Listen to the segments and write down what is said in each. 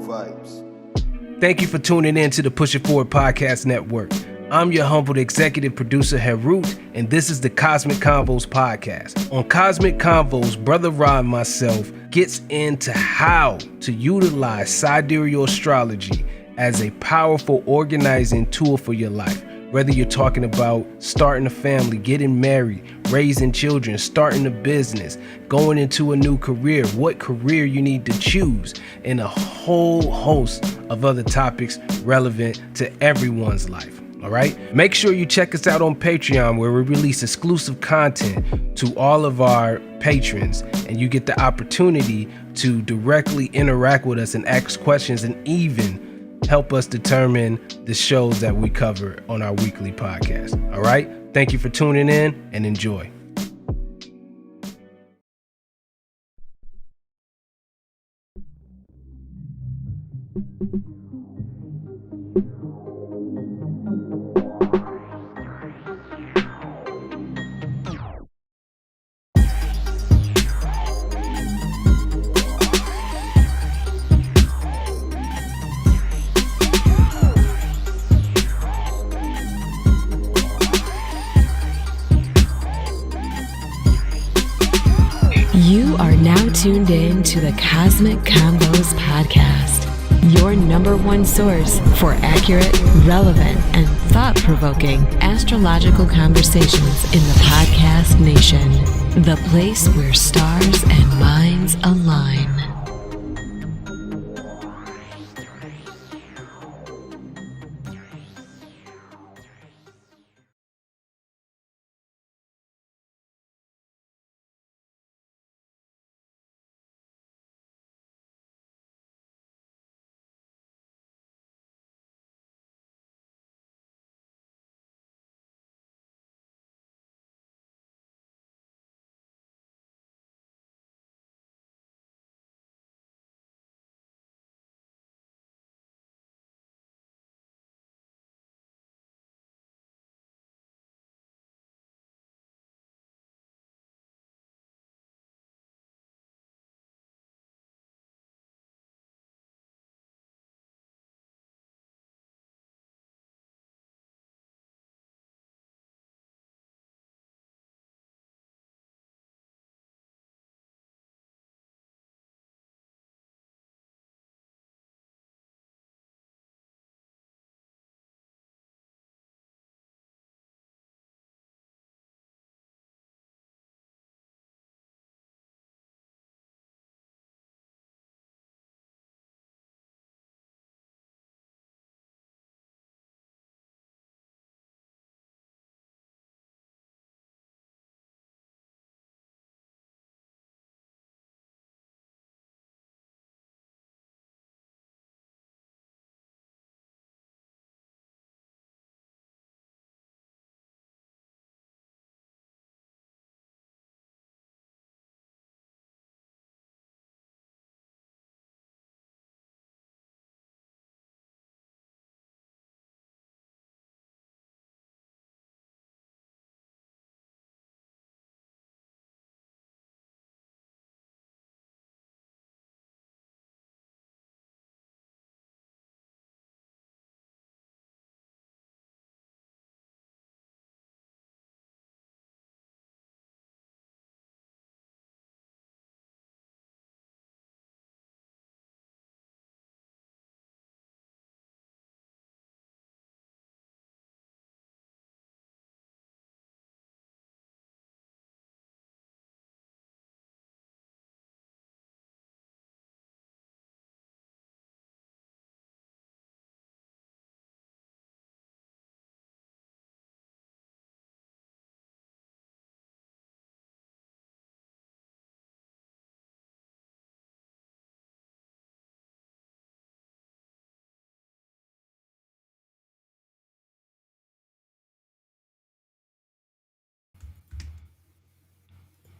vibes. Thank you for tuning in to the Push It Forward Podcast Network. I'm your humbled executive producer, Harut, and this is the Cosmic Convos podcast. On Cosmic Convos, Brother Rod and myself gets into how to utilize sidereal astrology as a powerful organizing tool for your life. Whether you're talking about starting a family, getting married, raising children, starting a business, going into a new career, what career you need to choose, and a whole host of other topics relevant to everyone's life. All right. Make sure you check us out on Patreon, where we release exclusive content to all of our patrons, and you get the opportunity to directly interact with us and ask questions and even help us determine the shows that we cover on our weekly podcast. All right. Thank you for tuning in and enjoy. You are now tuned in to the Cosmic Convos podcast, your number one source for accurate, relevant, and thought-provoking astrological conversations in the podcast nation, the place where stars and minds align.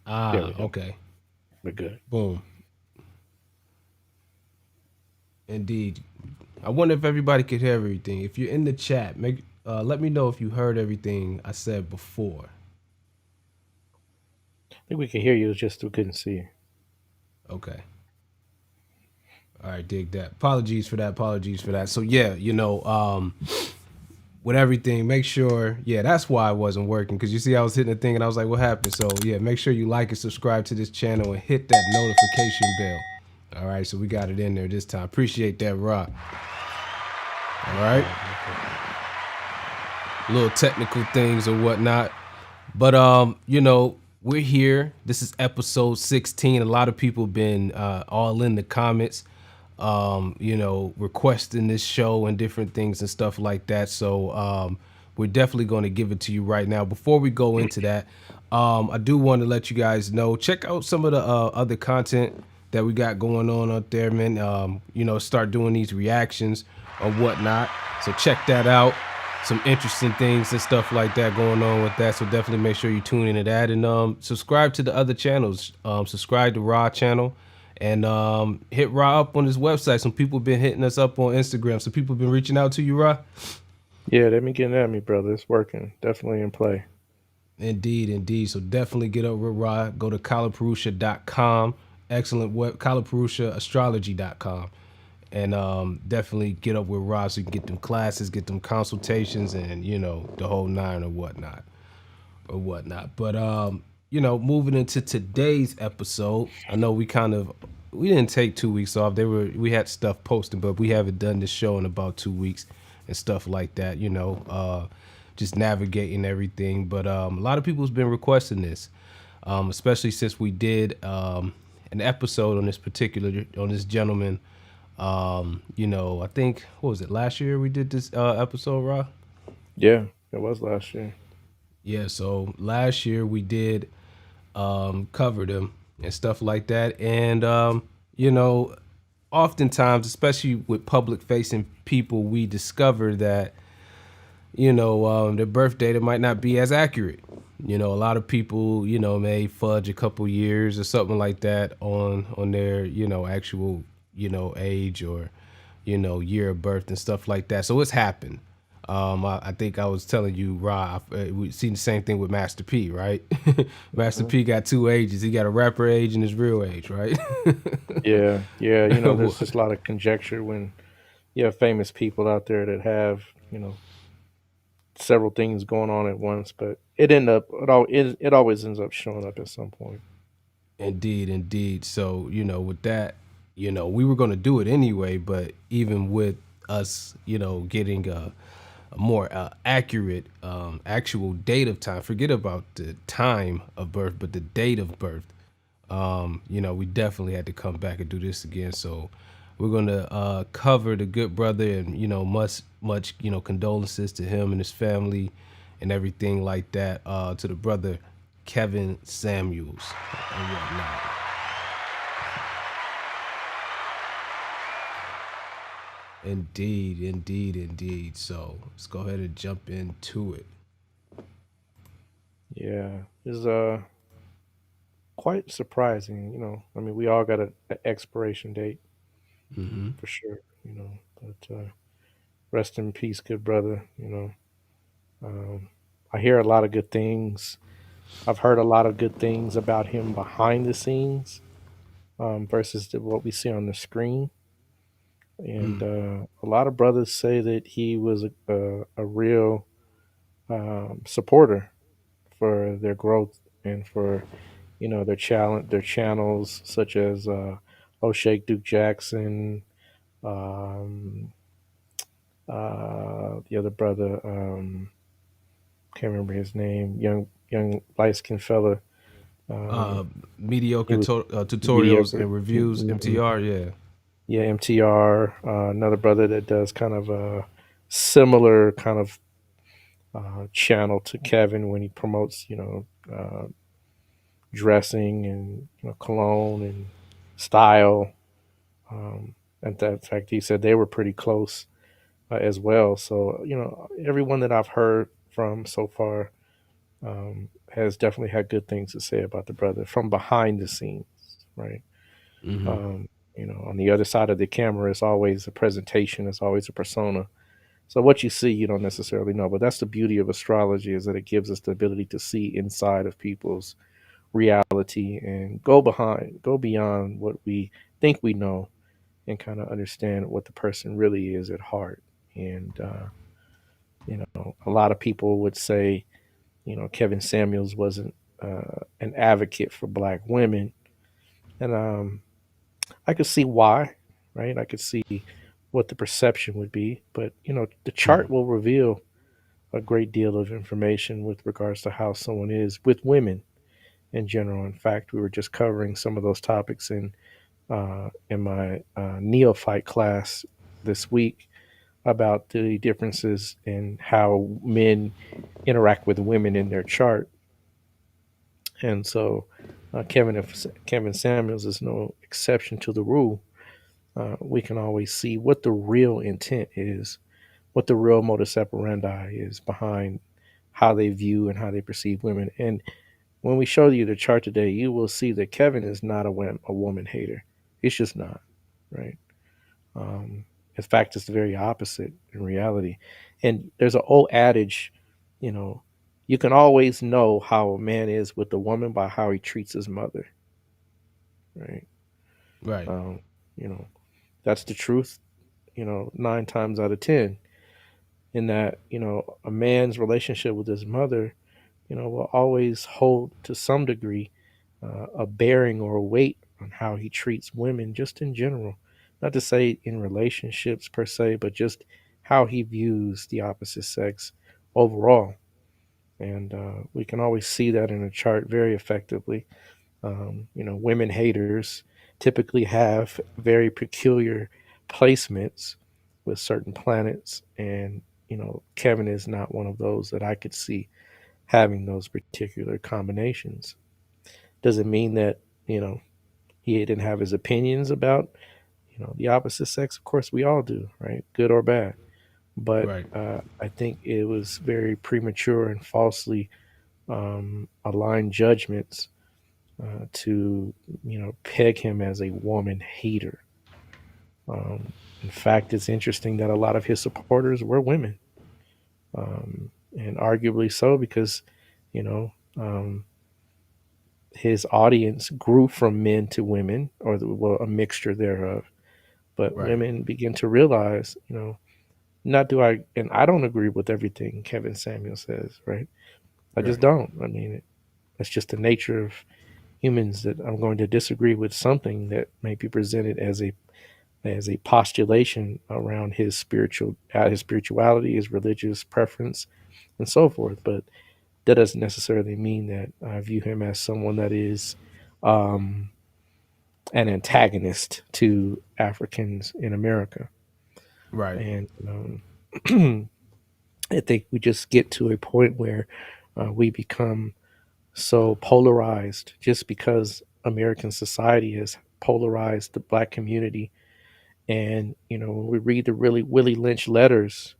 Okay. We're good. Boom. Indeed. I wonder if everybody could hear everything. If you're in the chat, let me know if you heard everything I said before. I think we can hear you, it's just we couldn't see you. Okay. All right, dig that. Apologies for that. Apologies for that. So yeah, with everything, make sure. Yeah, that's why it wasn't working because you see, I was hitting the thing and I was like, "What happened?" So yeah, make sure you like and subscribe to this channel and hit that notification bell. All right, so we got it in there this time. Appreciate that, Rock. All right, little technical things or whatnot, but we're here. This is episode 16. A lot of people been all in the comments, requesting this show and different things and stuff like that. So we're definitely going to give it to you right now. Before we go into that, I do want to let you guys know, check out some of the other content that we got going on out there, man. Start doing these reactions or whatnot. So check that out. Some interesting things and stuff like that going on with that. So definitely make sure you tune into that and subscribe to the other channels. Subscribe to Raw channel and hit Raw up on his website. Some people been hitting us up on Instagram. Some people been reaching out to you, Raw. Yeah, they've been getting at me, brother. It's working. Definitely in play. Indeed. So definitely get up with Ra. Go to kalaparusha.com. Excellent web, kalaparusha.astrology.com. And definitely get up with Ra so you can get them classes, get them consultations, and, the whole nine or whatnot. But, moving into today's episode, I know we didn't take 2 weeks off. We had stuff posted, but we haven't done this show in about 2 weeks and stuff like that, just navigating everything. But a lot of people's been requesting this, especially since we did an episode on this gentleman. I think, what was it, last year we did this episode, Ra? Yeah, it was last year. Yeah, so last year we did cover them and stuff like that. And, oftentimes, especially with public facing people, we discover that, their birth data might not be as accurate. A lot of people, may fudge a couple years or something like that on their, actual, age or, year of birth and stuff like that. So it's happened. I think I was telling you, Ra, we've seen the same thing with Master P, right? Master P got two ages. He got a rapper age and his real age, right? Yeah. There's just a lot of conjecture when you have famous people out there that have, several things going on at once, but it always ends up showing up at some point. Indeed. So, with that, we were going to do it anyway, but even with us, getting a more accurate actual date of time, forget about the time of birth, but the date of birth, we definitely had to come back and do this again. So we're going to cover the good brother and, much, condolences to him and his family and everything like that, to the brother Kevin Samuels and whatnot. Indeed. So let's go ahead and jump into it. Yeah, it's quite surprising. I mean, we all got an expiration date for sure. But rest in peace, good brother. I hear a lot of good things. I've heard a lot of good things about him behind the scenes versus what we see on the screen. And a lot of brothers say that he was a real supporter for their growth and for their channels such as O'Shake Duke Jackson, um, the other brother, can't remember his name, young light skinned fella. Mediocre He was tutorials mediocre. and reviews, MTR, yeah. Yeah, MTR, another brother that does kind of a similar kind of channel to Kevin when he promotes, dressing and cologne and style. And that fact, he said they were pretty close as well. So everyone that I've heard from so far has definitely had good things to say about the brother from behind the scenes, right? Um, on the other side of the camera, it's always a presentation, it's always a persona. So what you see, you don't necessarily know. But that's the beauty of astrology, is that it gives us the ability to see inside of people's reality and go beyond what we think we know, and kind of understand what the person really is at heart. And a lot of people would say, Kevin Samuels wasn't an advocate for black women, and I could see why, right? I could see what the perception would be, but the chart will reveal a great deal of information with regards to how someone is with women in general. In fact, we were just covering some of those topics in my neophyte class this week about the differences in how men interact with women in their chart. And so Kevin Samuels is no exception to the rule. We can always see what the real intent is, what the real modus operandi is behind how they view and how they perceive women. And when we show you the chart today, you will see that Kevin is not a woman hater. He's just not, right? Um, in fact, it's the very opposite in reality. And there's an old adage, you know, you can always know how a man is with a woman by how he treats his mother, right? Right. Um, you know, that's the truth, 9 times out of 10. In that, a man's relationship with his mother, will always hold to some degree a bearing or a weight on how he treats women just in general. Not to say in relationships per se, but just how he views the opposite sex overall. And we can always see that in a chart very effectively. Women haters typically have very peculiar placements with certain planets. And, Kevin is not one of those that I could see having those particular combinations. Doesn't mean that, he didn't have his opinions about, the opposite sex. Of course, we all do, right? Good or bad. But Right. I think it was very premature and falsely aligned judgments to, peg him as a woman hater. In fact, it's interesting that a lot of his supporters were women, and arguably so because, you know, um, his audience grew from men to women, or well, a mixture thereof. But Right. women begin to realize, not do I, and I don't agree with everything Kevin Samuel says, right? I just Right. don't. I mean, it's just the nature of humans that I'm going to disagree with something that may be presented as a postulation around his spirituality, his religious preference, and so forth. But that doesn't necessarily mean that I view him as someone that is um, an antagonist to Africans in America. Right. And I think we just get to a point where we become so polarized just because American society has polarized the black community. And, when we read the really Willie Lynch letters,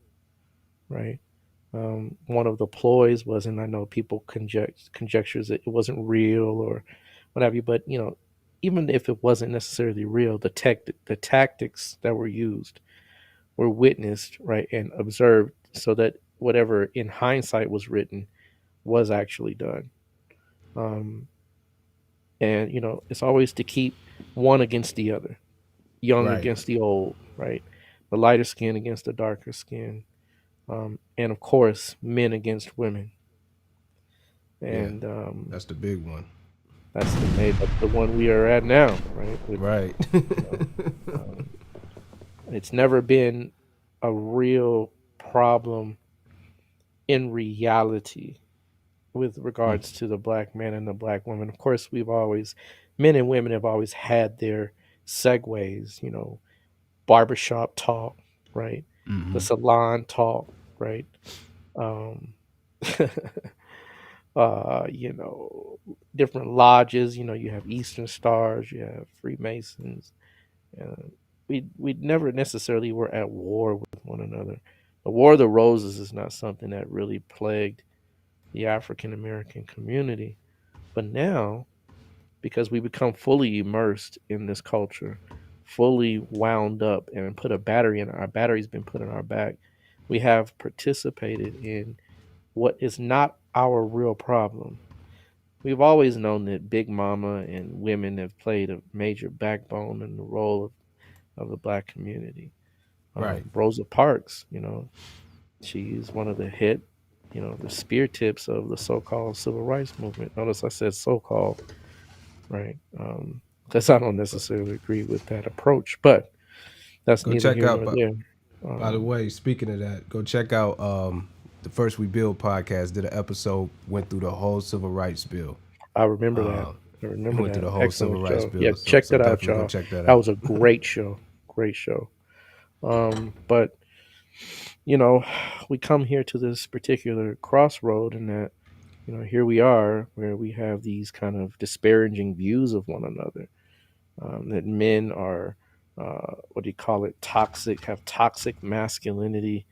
right? One of the ploys was, and I know people conjectures that it wasn't real or what have you, but even if it wasn't necessarily real, the tactics that were used were witnessed, right, and observed, so that whatever in hindsight was written was actually done. Um, and it's always to keep one against the other, young Right. against the old, right, the lighter skin against the darker skin, and of course men against women. Yeah. And That's the big one. that's the one we are at now, right? With Right. you know, um, it's never been a real problem in reality with regards to the black man and the black woman. Of course, men and women have always had their segues, barbershop talk, right? The salon talk, right? Um, you know, different lodges. You have Eastern Stars, you have Freemasons. Uh, we never necessarily were at war with one another. The War of the Roses is not something that really plagued the African American community, but now, because we become fully immersed in this culture, fully wound up and put a battery in our battery's been put in our back, we have participated in what is not our real problem. We've always known that Big Mama and women have played a major backbone in the role of the black community. Right. Rosa Parks, she's one of the head, the spear tips of the so-called civil rights movement. Notice I said so-called, right? Because I don't necessarily agree with that approach, but that's Go neither check here out. nor there. By the Um, way, speaking of that, go check out the First We Build podcast. Did an episode, went through the whole civil rights bill. I remember that. Uh, I it remember went through that. the whole civil Excellent rights show. Yeah, bill. So check so that out, definitely go y'all. check that That out. was a great show. Great show. But you know, we come here to this particular crossroad, and that here we are, where we have these kind of disparaging views of one another. That men are, what do you call it? Toxic, have toxic masculinity.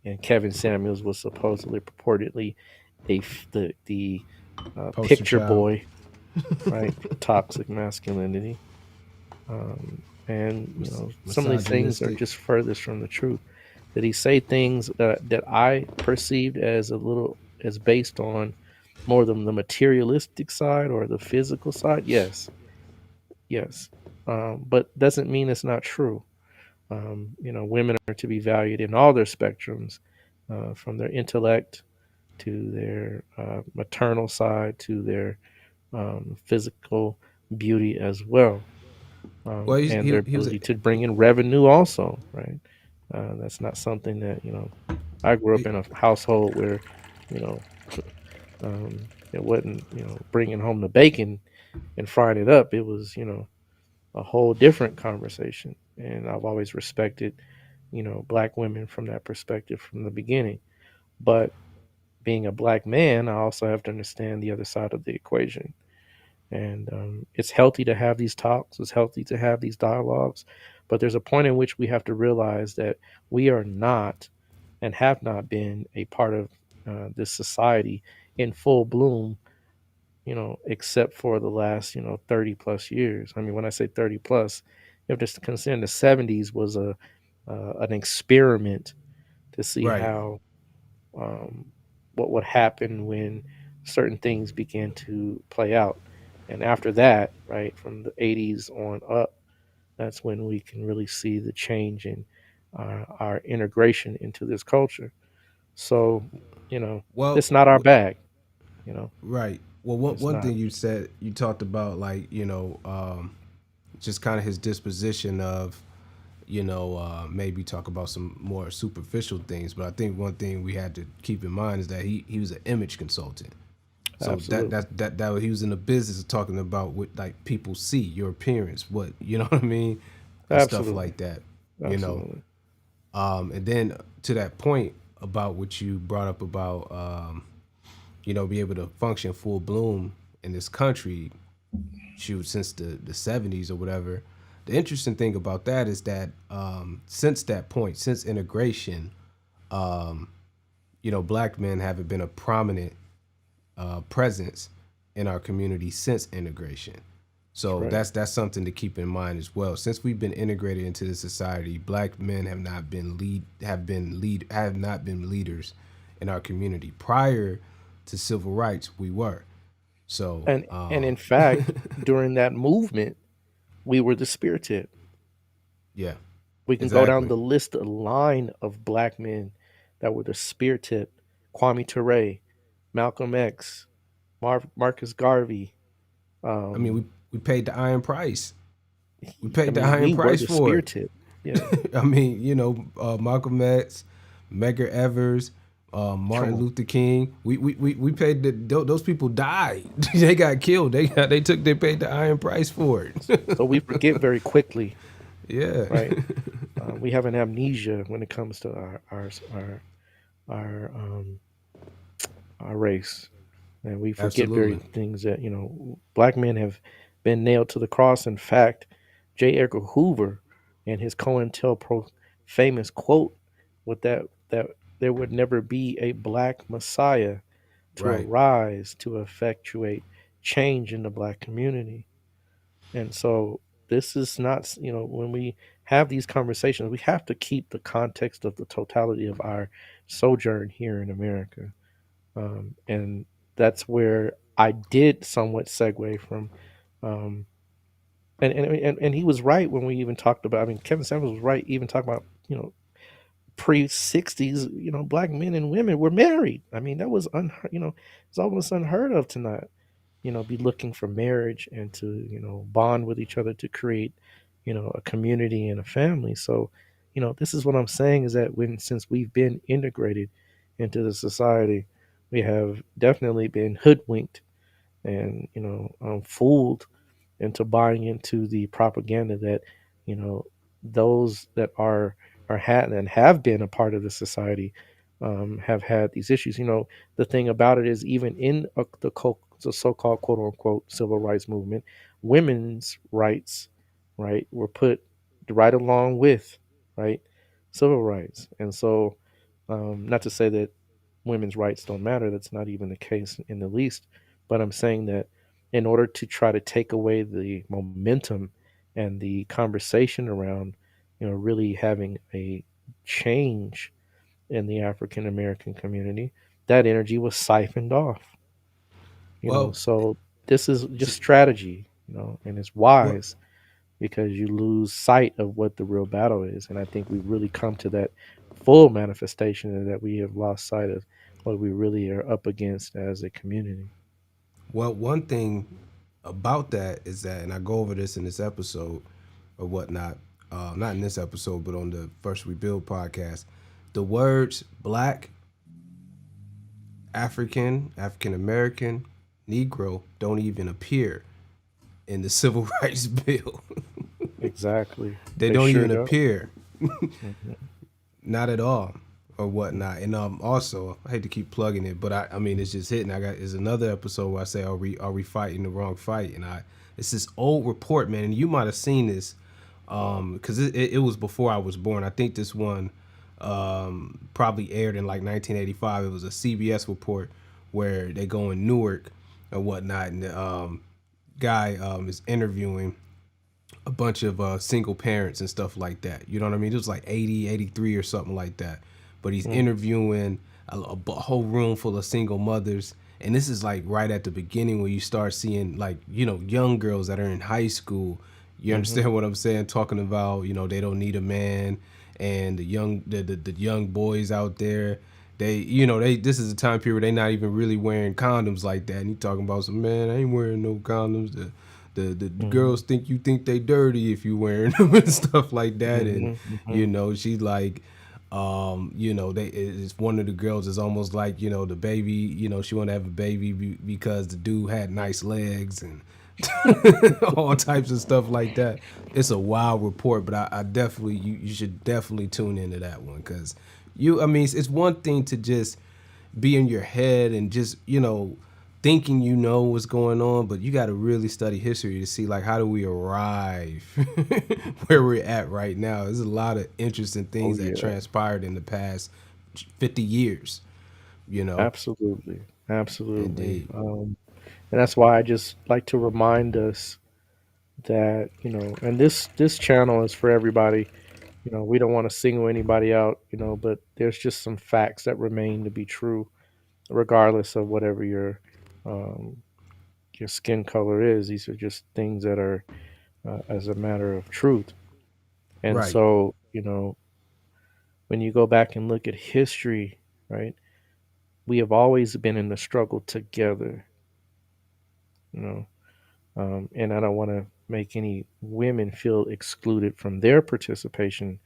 And Kevin Samuels was supposedly, purportedly, the Poster picture child. boy, right, for toxic masculinity. And some of these things are Misogynistic. just furthest from the truth. Did he say things that I perceived as a little as based on more than the materialistic side or the physical side? Yes, yes, but doesn't mean it's not true. Women are to be valued in all their spectrums, from their intellect to their maternal side to their physical beauty as well, Well, and their he was a, ability to bring in revenue also, right? That's not something that I grew up he, in a household where you know it wasn't bringing home the bacon and frying it up. It was a whole different conversation, and I've always respected black women from that perspective from the beginning. But being a black man, I also have to understand the other side of the equation. And it's healthy to have these talks, it's healthy to have these dialogues. But there's a point in which we have to realize that we are not and have not been a part of this society in full bloom, except for the last, 30 plus years. I mean, when I say 30 plus, you have to consider the 70s was an experiment to see right. how um, what would happen when certain things began to play out. And after that, right, from the 80s on up, that's when we can really see the change in our integration into this culture. So, you know, Well, it's not our bag, you know, right. Well, one it's one not. thing you said, you talked about, like, just kind of his disposition of, maybe talk about some more superficial things. But I think one thing we had to keep in mind is that he was an image consultant. So Absolutely. that he was in the business of talking about what, like, people see your appearance, what, you know what I mean, and stuff Absolutely. like that. You know, Absolutely. and then to that point about what you brought up about, be able to function full bloom in this country, shoot, since the 70s or whatever. The interesting thing about that is that since that point, since integration, black men haven't been a prominent presence in our community since integration. That's So right. that's something to keep in mind as well. Since we've been integrated into the society, black men have not been leaders in our community. Prior to civil rights, we were. So And in fact, during that movement, we were the spear tip. yeah, We can go down exactly. the list, a line of black men that were the spear tip: Kwame Ture, Malcolm X, Marcus Garvey. I mean, Um, we paid the iron price. We I paid the mean, iron we were price the for spear it. tip. Yeah, I mean, Malcolm X, Medgar Evers, come Martin on. Luther King. We paid those people died. They got killed. They paid the iron price for it. So we forget very quickly, Yeah, right? We have an amnesia when it comes to our our race, and we forget very absolutely. things that black men have been nailed to the cross. In fact, J. Edgar Hoover and his COINTELPRO famous quote with that there would never be a black messiah to Right. arise to effectuate change in the black community. And so this is not, when we have these conversations, we have to keep the context of the totality of our sojourn here in America. And that's where I did somewhat segue from um, And he was right when we even talked about. I mean, Kevin Samuels was right even talking about, pre 60s, black men and women were married. I mean, that was unheard. It's almost unheard of to not, be looking for marriage and to, bond with each other to create, a community and a family. So, this is what I'm saying is that since we've been integrated into the society, we have definitely been hoodwinked and, fooled into buying into the propaganda that, you know those that are had and have been a part of the society, have had these issues. The thing about it is, even in the so-called quote unquote civil rights movement, women's rights, right, were put right along with, right, civil rights. And so, not to say that women's rights don't matter. That's not even the case in the least. But I'm saying that in order to try to take away the momentum and the conversation around, really having a change in the African American community, that energy was siphoned off. Well, So this is just see, strategy, and it's well, wise because you lose sight of what the real battle is. And I think we really come to that full manifestation, and that we have lost sight of what we really are up against as a community. well, one thing about that is that, and I go over this in this episode or whatnot, not in this episode, but on the First Rebuild podcast, the words black, African, African American, Negro don't even appear in the Civil Rights Bill. Exactly. They They don't sure even don't. appear, Mhm. not at all, or whatnot. And also, I hate to keep plugging it, but I mean, it's just hitting. I got is another episode where I say, are we fighting the wrong fight? And it's this old report, man, and you might have seen this, because it was before I was born. I think this one, probably aired in like 1985. It was a CBS report where they go in Newark or whatnot, and the guy is interviewing a bunch of single parents and stuff like that. You know what I mean? It was like 80, 83 or something like that. But he's Mm, interviewing a whole room full of single mothers. And this is like right at the beginning where you start seeing like, young girls that are in high school. You mhm, understand what I'm saying? Talking about, they don't need a man. And the young boys out there, this is a time period they not even really wearing condoms like that. And he talking about some, man, I ain't wearing no condoms. The mhm, girls think you think they dirty if you wearing them and stuff like that. And mhm, mhm, she's like, they it's one of the girls is almost like, the baby, she want to have a baby because the dude had nice legs and all types of stuff like that. It's a wild report, but I definitely you should definitely tune into that one because I mean, it's one thing to just be in your head and just thinking what's going on, but you got to really study history to see like how do we arrive where we're at right now. There's a lot of interesting Oh things that yeah, transpired in the past 50 years, you know. absolutely, absolutely. Indeed. And that's why I just like to remind us that, and this channel is for everybody. We don't want to single anybody out, but there's just some facts that remain to be true, regardless of whatever um, your skin color is. These are just things that are, as a matter of truth. And Right. so, when you go back and look at history, right, we have always been in the struggle together, you know. And I don't want to make any women feel excluded from their participation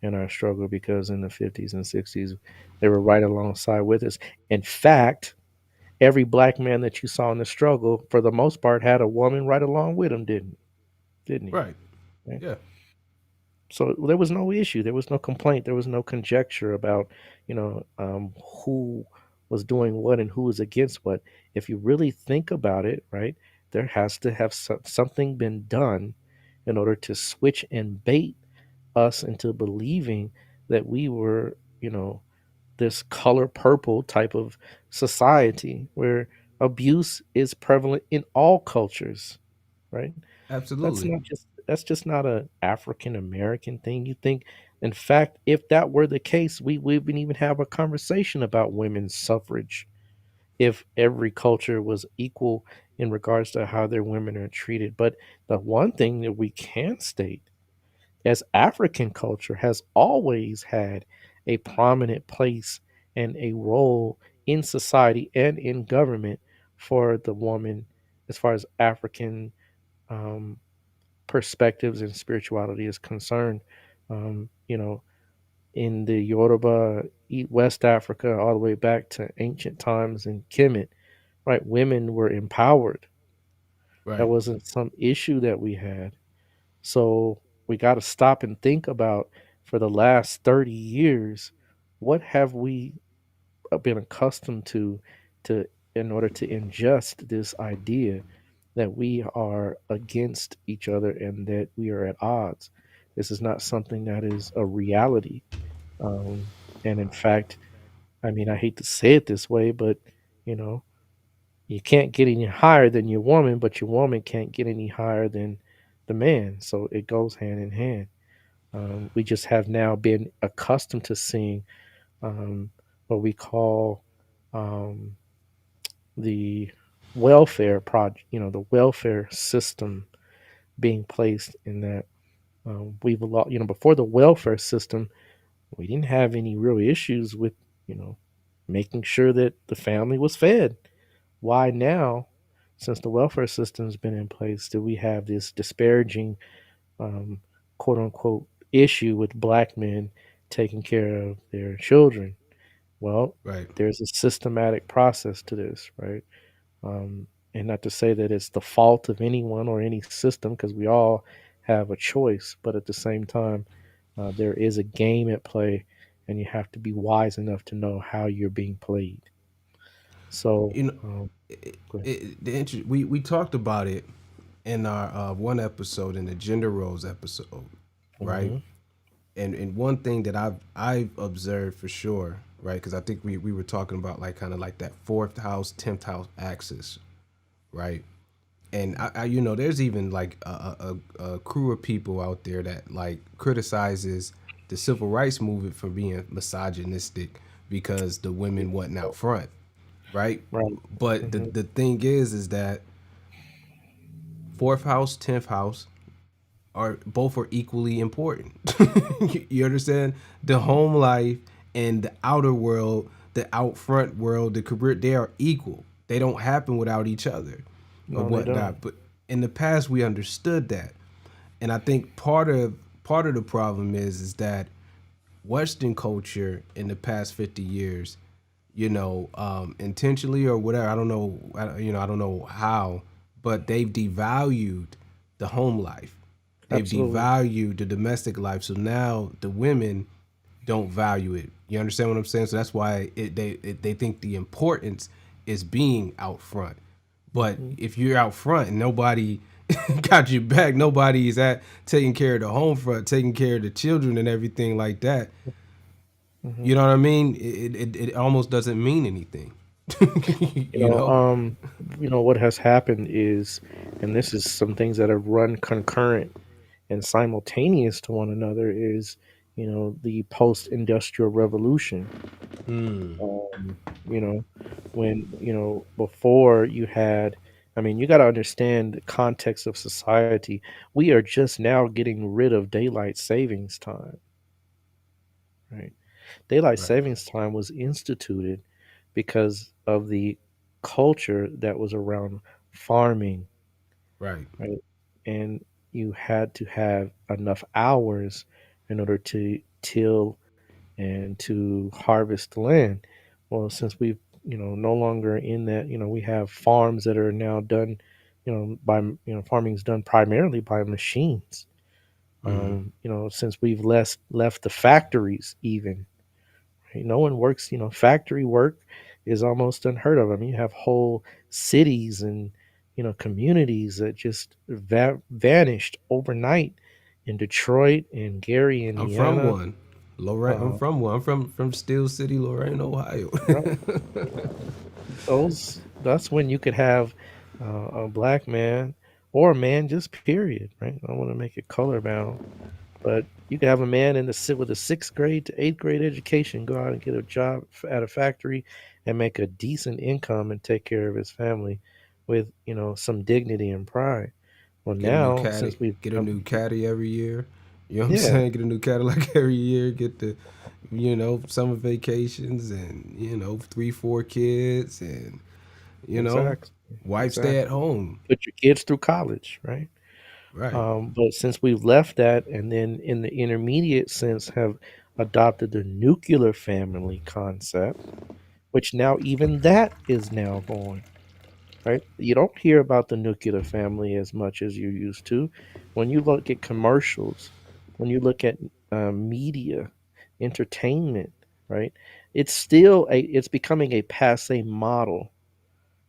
in our struggle, because in the 50s and 60s, they were right alongside with us. In fact, every black man that you saw in the struggle, for the most part, had a woman right along with him, didn't he? Right. Right? Yeah. So there was no issue, there was no complaint, there was no conjecture about, who was doing what and who was against what. If you really think about it, right, there has to have something been done in order to switch and bait us into believing that we were, this color purple type of society where abuse is prevalent in all cultures, right? Absolutely. That's just not a African American thing. You think, in fact, if that were the case, we wouldn't even have a conversation about women's suffrage. if every culture was equal in regards to how their women are treated. But the one thing that we can state as African culture has always had a prominent place and a role in society and in government for the woman as far as African um, perspectives and spirituality is concerned. You know, in the Yoruba, West Africa, all the way back to ancient times in Kemet, right? Women were empowered. That Right. wasn't some issue that we had. So we got to stop and think about for the last 30 years, what have we been accustomed to in order to ingest this idea that we are against each other and that we are at odds. This is not something that is a reality. And in fact, I mean, I hate to say it this way, but you know, you can't get any higher than your woman, but your woman can't get any higher than the man. So it goes hand in hand. We just have now been accustomed to seeing what we call um, the welfare project, the welfare system being placed in that before the welfare system, we didn't have any real issues with, you know, making sure that the family was fed. Why now, since the welfare system's been in place, do we have this disparaging, um, quote unquote, issue with black men taking care of their children? Well, Right. there's a systematic process to this, right? And not to say that it's the fault of anyone or any system, because we all have a choice, but at the same time, there is a game at play, and you have to be wise enough to know how you're being played. So, You know, go ahead. we talked about it in our one episode, in the gender roles episode, right? Mm-hmm. And one thing that I've observed for sure, right? Because I think we were talking about like kind of like that fourth house, 10th house axis, right? And there's even like a crew of people out there that like criticizes the civil rights movement for being misogynistic because the women wasn't out front, right? Right. But Mm-hmm. the thing is that fourth house, 10th house are both are equally important. You understand? The home life and the outer world, the out front world, the career, they are equal. They don't happen without each other or No, they don't. whatnot. But in the past we understood that. And I think part of the problem is that Western culture in the past 50 years, intentionally or whatever, I don't know, I don't know how, but they've devalued the home life. They've Absolutely. devalued the domestic life. So now the women don't value it. You understand what I'm saying? So that's why they think the importance is being out front. But Mm-hmm. if you're out front and nobody got your back, nobody's at taking care of the home front, taking care of the children and everything like that. Mm-hmm. You know what I mean? It almost doesn't mean anything. You you know, know? um, what has happened is, and this is some things that have run concurrent and simultaneous to one another, is the post-industrial revolution. Um, you know, when before you had, I mean, you got to understand the context of society. We are just now getting rid of daylight savings time, right? Daylight Right, savings time was instituted because of the culture that was around farming, right. right? And you had to have enough hours in order to till and to harvest the land. Well, since we've, no longer in that, we have farms that are now done, farming is done primarily by machines. Since we've left the factories even. Right? No one works, factory work is almost unheard of. I mean, you have whole cities and, communities that just vanished overnight in Detroit and Gary, I'm from Indiana. one. Lorraine, I'm Uh, from one. I'm from Steel City, Lorraine, Ohio. right. That's when you could have a black man or a man, just period, right? I don't want to make it color bound, but You could have a man with a sixth grade to eighth grade education go out and get a job at a factory and make a decent income and take care of his family with some dignity and pride. Well, Get a new now caddy. since we've Get a new caddy every year. You know what I'm yeah, saying? Get a new Cadillac every year. Get the, summer vacations and, 3, 4 kids and, you know, exactly, wife stay at exactly. home. Put your kids through college, right? Right. But since we've left that, and then in the intermediate sense have adopted the nuclear family concept, which now even that is now going right. You don't hear about the nuclear family as much as you used to. When you look at commercials, when you look at media, entertainment, right? It's becoming a passe model,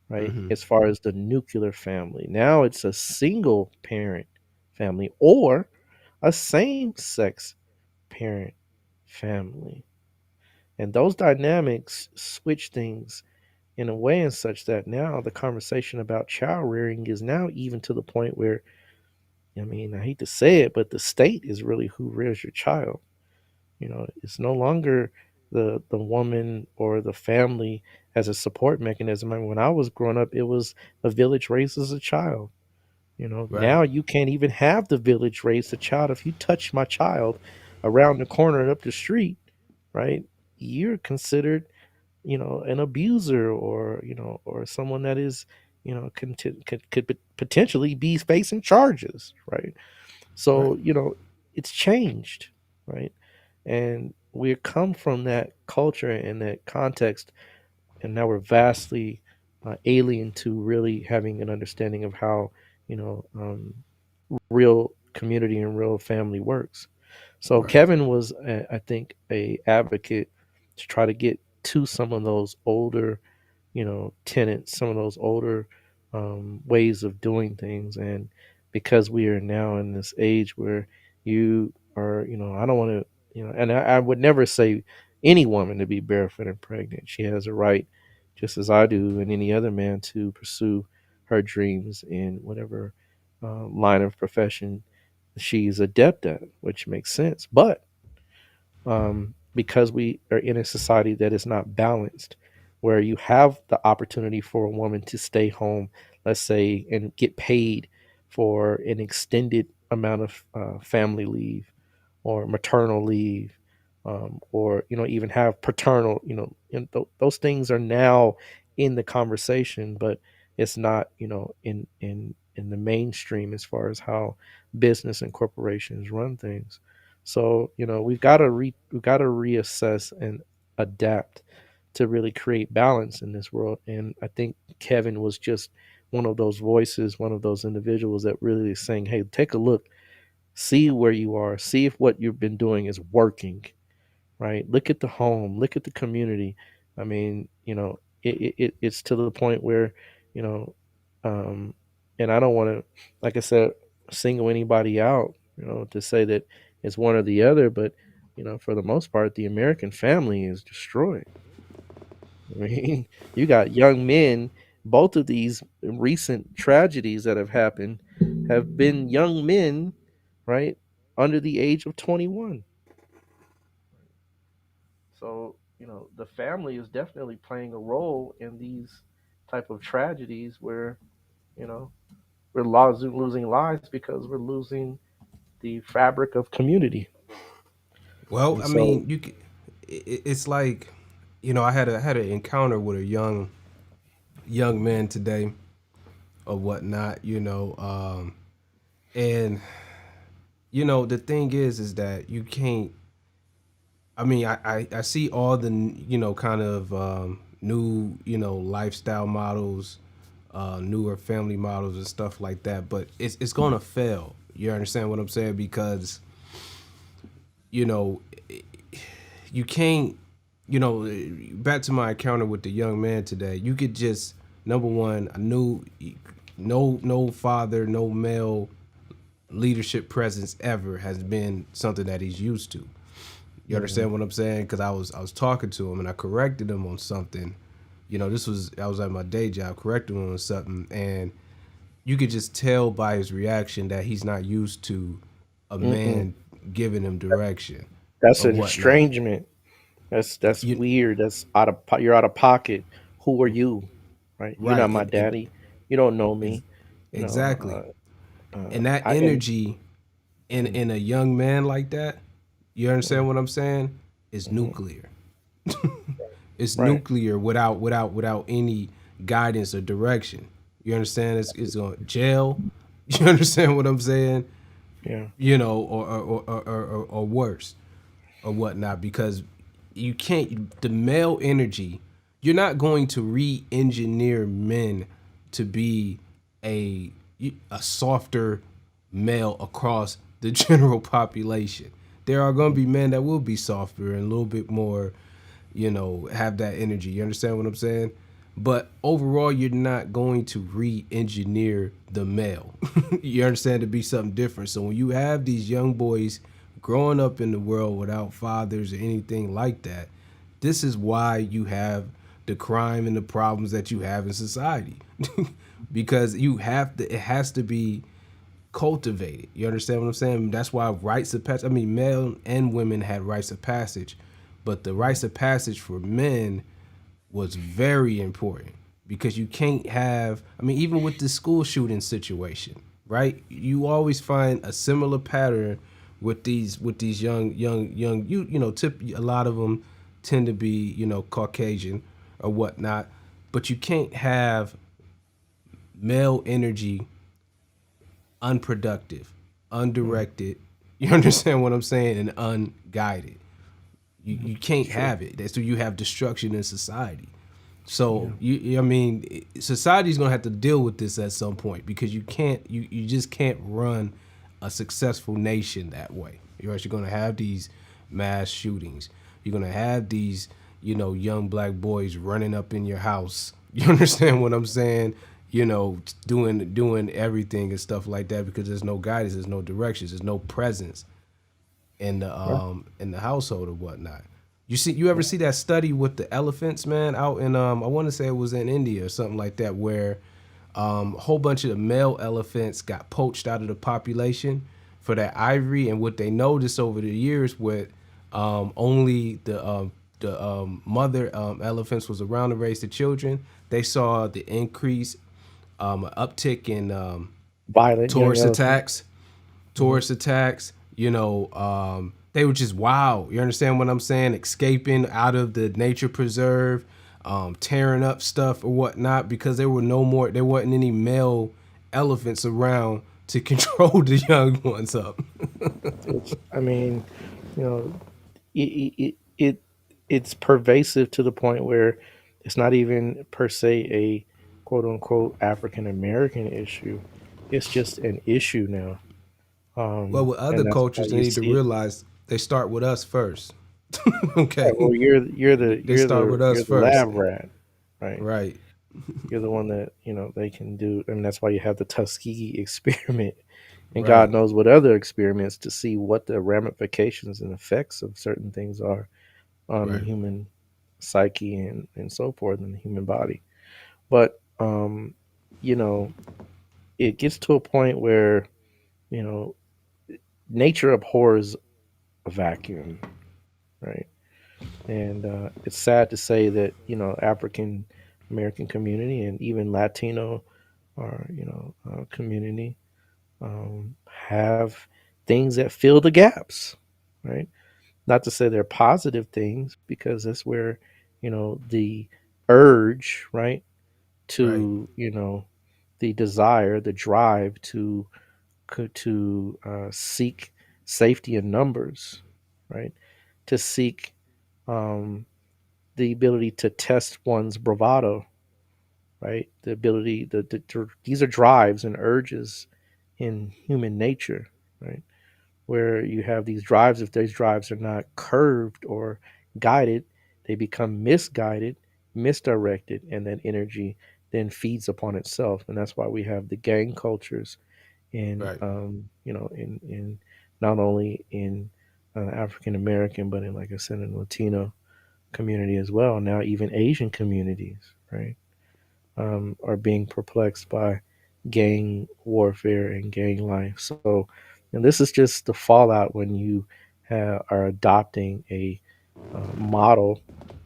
right? Mm-hmm. As far as the nuclear family, now it's a single parent family or a same sex parent family. And those dynamics switch things in a way and such that now the conversation about child rearing is now even to the point where, I mean, I hate to say it, but the state is really who rears your child. It's no longer the woman or the family as a support mechanism. I mean, when I was growing up, it was a village raises a child. Right. Now you can't even have the village raise a child. If you touch my child around the corner and up the street, right, you're considered an abuser, or someone that is could potentially be facing charges, right? Right. So it's changed, right? And we come from that culture and that context, and now we're vastly alien to really having an understanding of how real community and real family works. So Right. Kevin was, I think, a advocate to try to get to some of those older, tenets, some of those older ways of doing things. And because we are now in this age where you are, I don't want to, and I would never say any woman to be barefoot and pregnant. She has a right, just as I do, and any other man to pursue her dreams in whatever line of profession she's adept at, which makes sense. But because we are in a society that is not balanced, where you have the opportunity for a woman to stay home, let's say, and get paid for an extended amount of family leave or maternal leave, or even have paternal, and those things are now in the conversation, but it's not in the mainstream as far as how business and corporations run things. So we've got to reassess and adapt to really create balance in this world. And I think Kevin was just one of those voices, one of those individuals that really is saying, "Hey, take a look, see where you are, see if what you've been doing is working, right? Look at the home, look at the community." I mean, it's to the point where, you know, um, and I don't want to, like I said, single anybody out, to say that it's one or the other, but for the most part, the American family is destroyed. I mean, you got young men. Both of these recent tragedies that have happened have been young men, right, under the age of 21. So, the family is definitely playing a role in these type of tragedies where, you know, we're losing lives because we're losing the fabric of community. Well, And I so, mean, it's like, I had an encounter with a young man today or whatnot, and the thing is that you can't. I mean, I see all the kind of new lifestyle models, newer family models and stuff like that, but it's gonna fail. You understand what I'm saying? Because you know you can't. Back to my encounter with the young man today. You could just number one, I knew no father, no male leadership presence ever has been something that he's used to. You mhm, understand what I'm saying? Because I was talking to him and I corrected him on something. I was at my day job correcting him on something, and you could just tell by his reaction that he's not used to a mm-mm, man giving them direction That's or an whatnot. estrangement. That's You weird. That's you're out of pocket. Who are you? Right? You're not right, my daddy. You don't know ex- me. You exactly. know. And that I and energy mm, in a young man like that, you mm, understand what I'm saying? Is mhm. nuclear. It's Right. nuclear without any guidance or direction. You understand? It's going jail. You understand what I'm saying? Yeah. You know, or worse or whatnot, because you can't, the male energy, you're not going to re-engineer men to be a a softer male across the general population. There are going to be men that will be softer and a little bit more, have that energy. You understand what I'm saying? But overall, you're not going to re-engineer the male. You understand, to be something different. So when you have these young boys growing up in the world without fathers or anything like that, this is why you have the crime and the problems that you have in society. Because it has to be cultivated. You understand what I'm saying? That's why rites of passage. I mean, male and women had rites of passage, but the rites of passage for men was very important, because you can't have. I mean, even with the school shooting situation, right? You always find a similar pattern with these young a lot of them tend to be Caucasian or whatnot, but you can't have male energy unproductive, Mm. undirected. You understand what I'm saying? And unguided. You It's can't true. have it. That's where you have destruction in society. Yeah. So I mean, society's gonna have to deal with this at some point, because you just can't run a successful nation that way. You're gonna have these mass shootings. You're gonna have these young black boys running up in your house. You understand what I'm saying? Doing everything and stuff like that, because there's no guidance, there's no directions, there's no presence Right. in the household or whatnot. You ever see that study with the elephants, man, out in I want to say it was in India or something like that, where a whole bunch of the male elephants got poached out of the population for that ivory, and what they noticed over the years with only the mother elephants was around to raise the children, they saw the increase, uptick in Violent young tourist elephant. attacks, Hmm. they were just wild. You understand what I'm saying? Escaping out of the nature preserve, tearing up stuff or whatnot, because there wasn't any male elephants around to control the young ones up. I mean, you know, it's pervasive to the point where it's not even per se a quote unquote African American issue. It's just an issue now. Well, with other And that's why cultures, they you need to see it. realize they start with us first. Right, Okay, well, they start with us you're the first, lab rat, right? right? You're the one that they can do, and that's why you have the Tuskegee experiment, and God Right, knows what other experiments to see what the ramifications and effects of certain things are on the right, human psyche and so forth in the human body. But you know, it gets to a point where you know nature abhors a vacuum, right? And it's sad to say that African American community and even Latino or community have things that fill the gaps, right? Not to say they're positive things, because that's where the urge, right, right, to the desire, the drive to seek safety in numbers, right, to seek um, the ability to test one's bravado, right? The ability, these are drives and urges in human nature, right? Where you have these drives, if these drives are not curved or guided, they become misguided, misdirected, and that energy then feeds upon itself. And that's why we have the gang cultures in, right, in not only in African American, but in, like I said, in Latino community as well. Now, even Asian communities, right, are being perplexed by gang warfare and gang life. So And this is just the fallout when you are adopting a model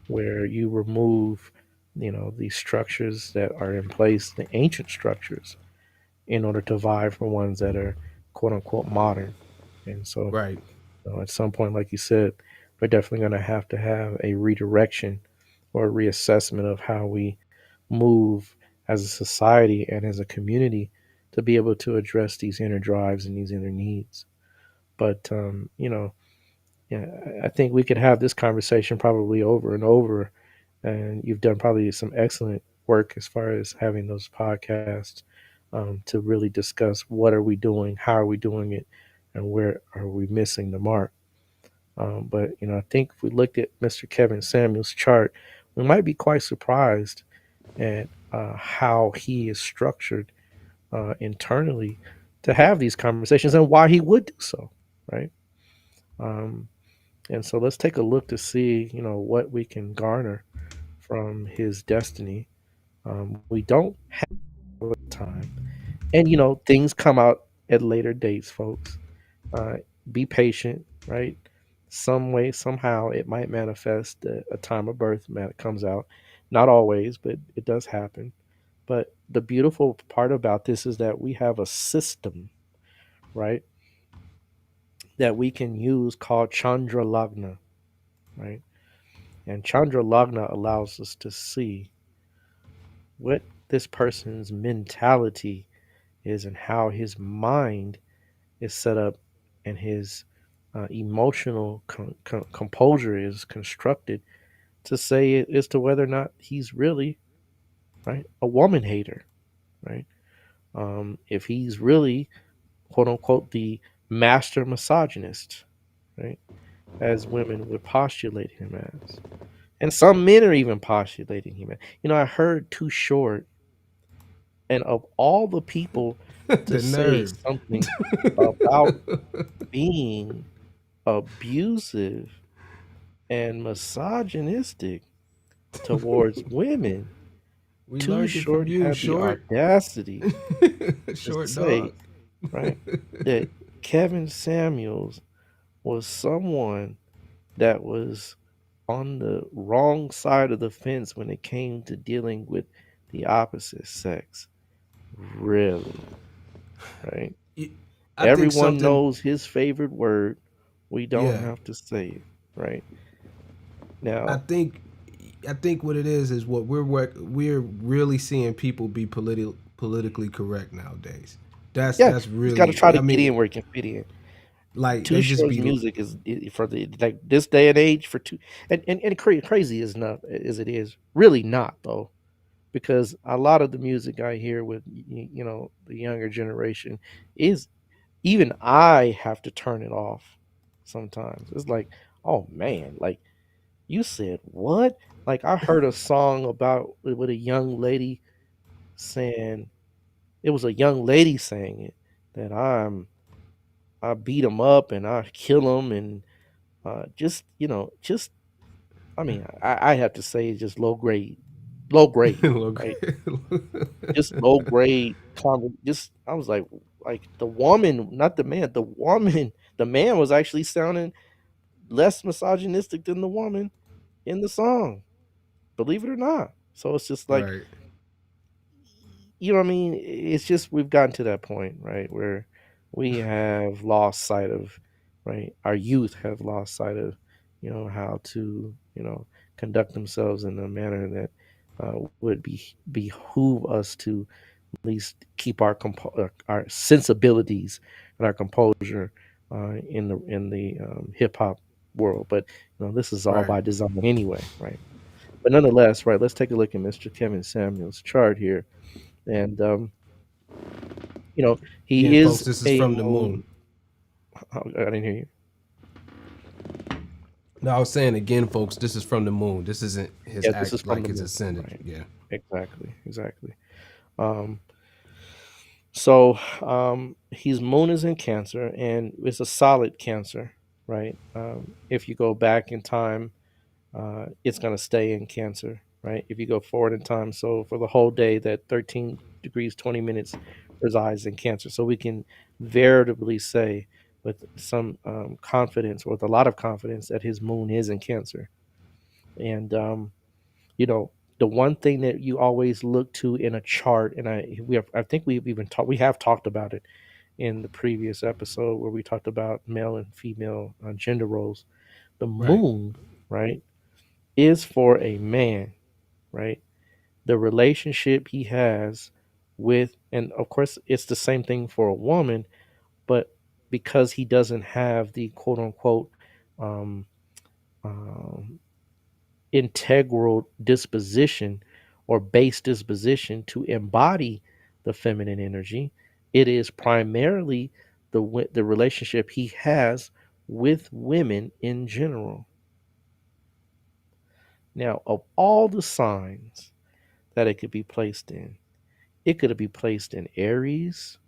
where you remove, these structures that are in place, the ancient structures, in order to vie for ones that are quote unquote modern. And so, Right. at some point, like you said, we're definitely going to have a redirection or a reassessment of how we move as a society and as a community to be able to address these inner drives and these inner needs. But yeah, I think we could have this conversation probably over and over. And you've done probably some excellent work as far as having those podcasts to really discuss what are we doing, how are we doing it, and where are we missing the mark. But I think if we looked at Mr. Kevin Samuel's chart, we might be quite surprised at how he is structured internally to have these conversations and why he would do so, right? Um, and so let's take a look to see, what we can garner from his destiny. We don't have time, and things come out at later dates, folks. Uh, be patient, right? Some way, somehow, it might manifest. A time of birth comes out. Not always, but it does happen. But the beautiful part about this is that we have a system, right, that we can use called Chandra Lagna, right? And Chandra Lagna allows us to see what this person's mentality is and how his mind is set up and his emotional composure is constructed to say it as to whether or not he's really right a woman hater, right? If he's really quote unquote the master misogynist, right, as women would postulate him as, and some men are even postulating him as. I heard Too Short, and of all the people to The say nerve. something about being abusive and misogynistic towards women, We Too learned it from Short you, had the short. audacity just to Short say, dog. right, that Kevin Samuels was someone that was on the wrong side of the fence when it came to dealing with the opposite sex. Really, right? I think Everyone something. knows his favorite word. We don't Yeah. have to say it, right? I Now, think. I think what it is what we're really seeing people be politically correct nowadays. yeah, That's he's got to really. try to I get mean, in where he can fit in. like Too they just Short's be. music is for the like this day and age for two, and crazy as enough as it is, really not though, because a lot of the music I hear with the younger generation is, even I have to turn it off sometimes. It's like, oh man, like you said what? Like I heard a song about with a young lady saying, it was a young lady saying it, that I beat him up and I kill him, and just just I mean I have to say it's just low grade, Look. right? Just low grade just I was like the woman, not the man, the woman, the man was actually sounding less misogynistic than the woman in the song, believe it or not. So it's just like, Right. what I mean? It's just we've gotten to that point, right, where we have lost sight of, right, our youth have lost sight of, how to, conduct themselves in a manner that would behoove us to at least keep our sensibilities and our composure in the hip hop world. But this is all Right. by design anyway, right? But nonetheless, right, let's take a look at Mr. Kevin Samuel's chart here. And you know, Again, he folks, is this is a from the moon. moon. I didn't hear you. No, I was saying again, folks, this is from the moon. This isn't his Yeah, this is act from like the his moon, ascendant. right? Yeah. Exactly, exactly. Um, so his moon is in Cancer, and it's a solid Cancer, right? If you go back in time, it's going to stay in Cancer, right? If you go forward in time, so for the whole day, that 13 degrees 20 minutes resides in Cancer. So we can veritably say with some confidence, or with a lot of confidence, that his moon is in Cancer. And you know, the one thing that you always look to in a chart, and I think we have talked about it in the previous episode where we talked about male and female gender roles. The Right. moon, right, is for a man, right? The relationship he has with, and of course, it's the same thing for a woman, but because he doesn't have the quote unquote um, um, integral disposition or base disposition to embody the feminine energy, it is primarily the relationship he has with women in general. Now, of all the signs that it could be placed in, it could be placed in Aries,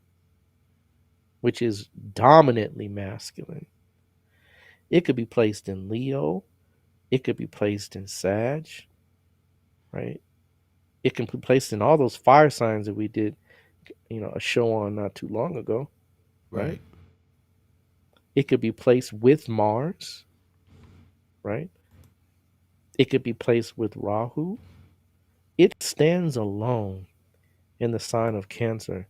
which is dominantly masculine. It could be placed in Leo. It could be placed in Sag, right? It can be placed in all those fire signs that we did, a show on not too long ago, right? Right. It could be placed with Mars, right? It could be placed with Rahu. It stands alone in the sign of Cancer.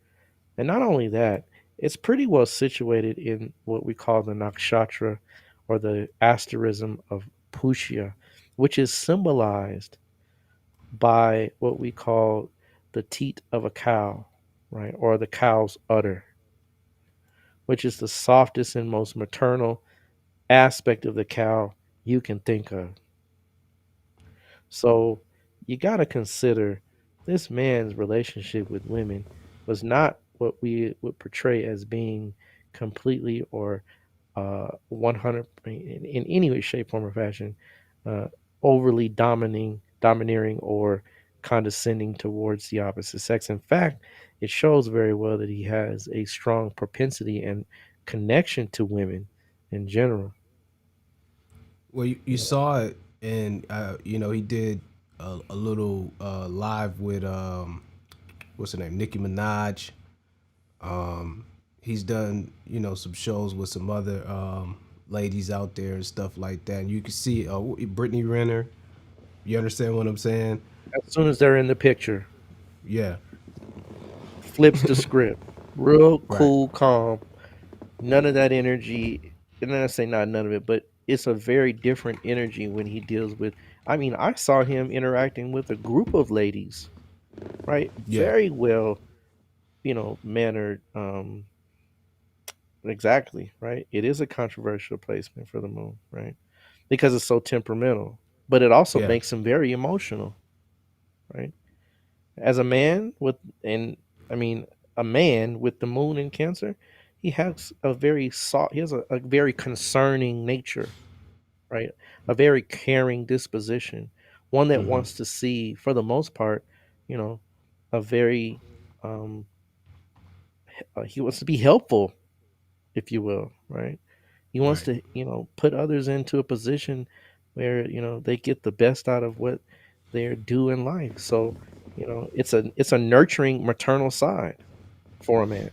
And not only that, it's pretty well situated in what we call the nakshatra, or the asterism of Pushya, which is symbolized by what we call the teat of a cow, right? Or the cow's udder, which is the softest and most maternal aspect of the cow you can think of. So you got to consider this man's relationship with women was not what we would portray as being completely or 100 in any way, shape, form, or fashion, uh, overly domineering, or condescending towards the opposite sex. In fact, it shows very well that he has a strong propensity and connection to women in general. Well, you You know, saw it, and he did a little live with what's her name, Nicki Minaj. He's done some shows with some other ladies out there and stuff like that. And you can see Brittany Renner. You understand what I'm saying? as soon as they're in the picture, Yeah. flips the script. Real Right. cool, calm, none of that energy. And then I say not none of it, but it's a very different energy when he deals with. I mean, I saw him interacting with a group of ladies, right? Yeah. Very well, mannered. Exactly, right? It is a controversial placement for the moon, right? Because it's so temperamental, but it also Yeah. makes him very emotional, right? As a man with, and I mean, a man with the moon in Cancer, he has a very soft, he has a very concerning nature, right? A very caring disposition, one that Mm-hmm. wants to see, for the most part, you know, a very, um, he wants to be helpful, if you will, right? He wants Right. to, put others into a position where, they get the best out of what they're due in life. So, it's a nurturing maternal side for a man.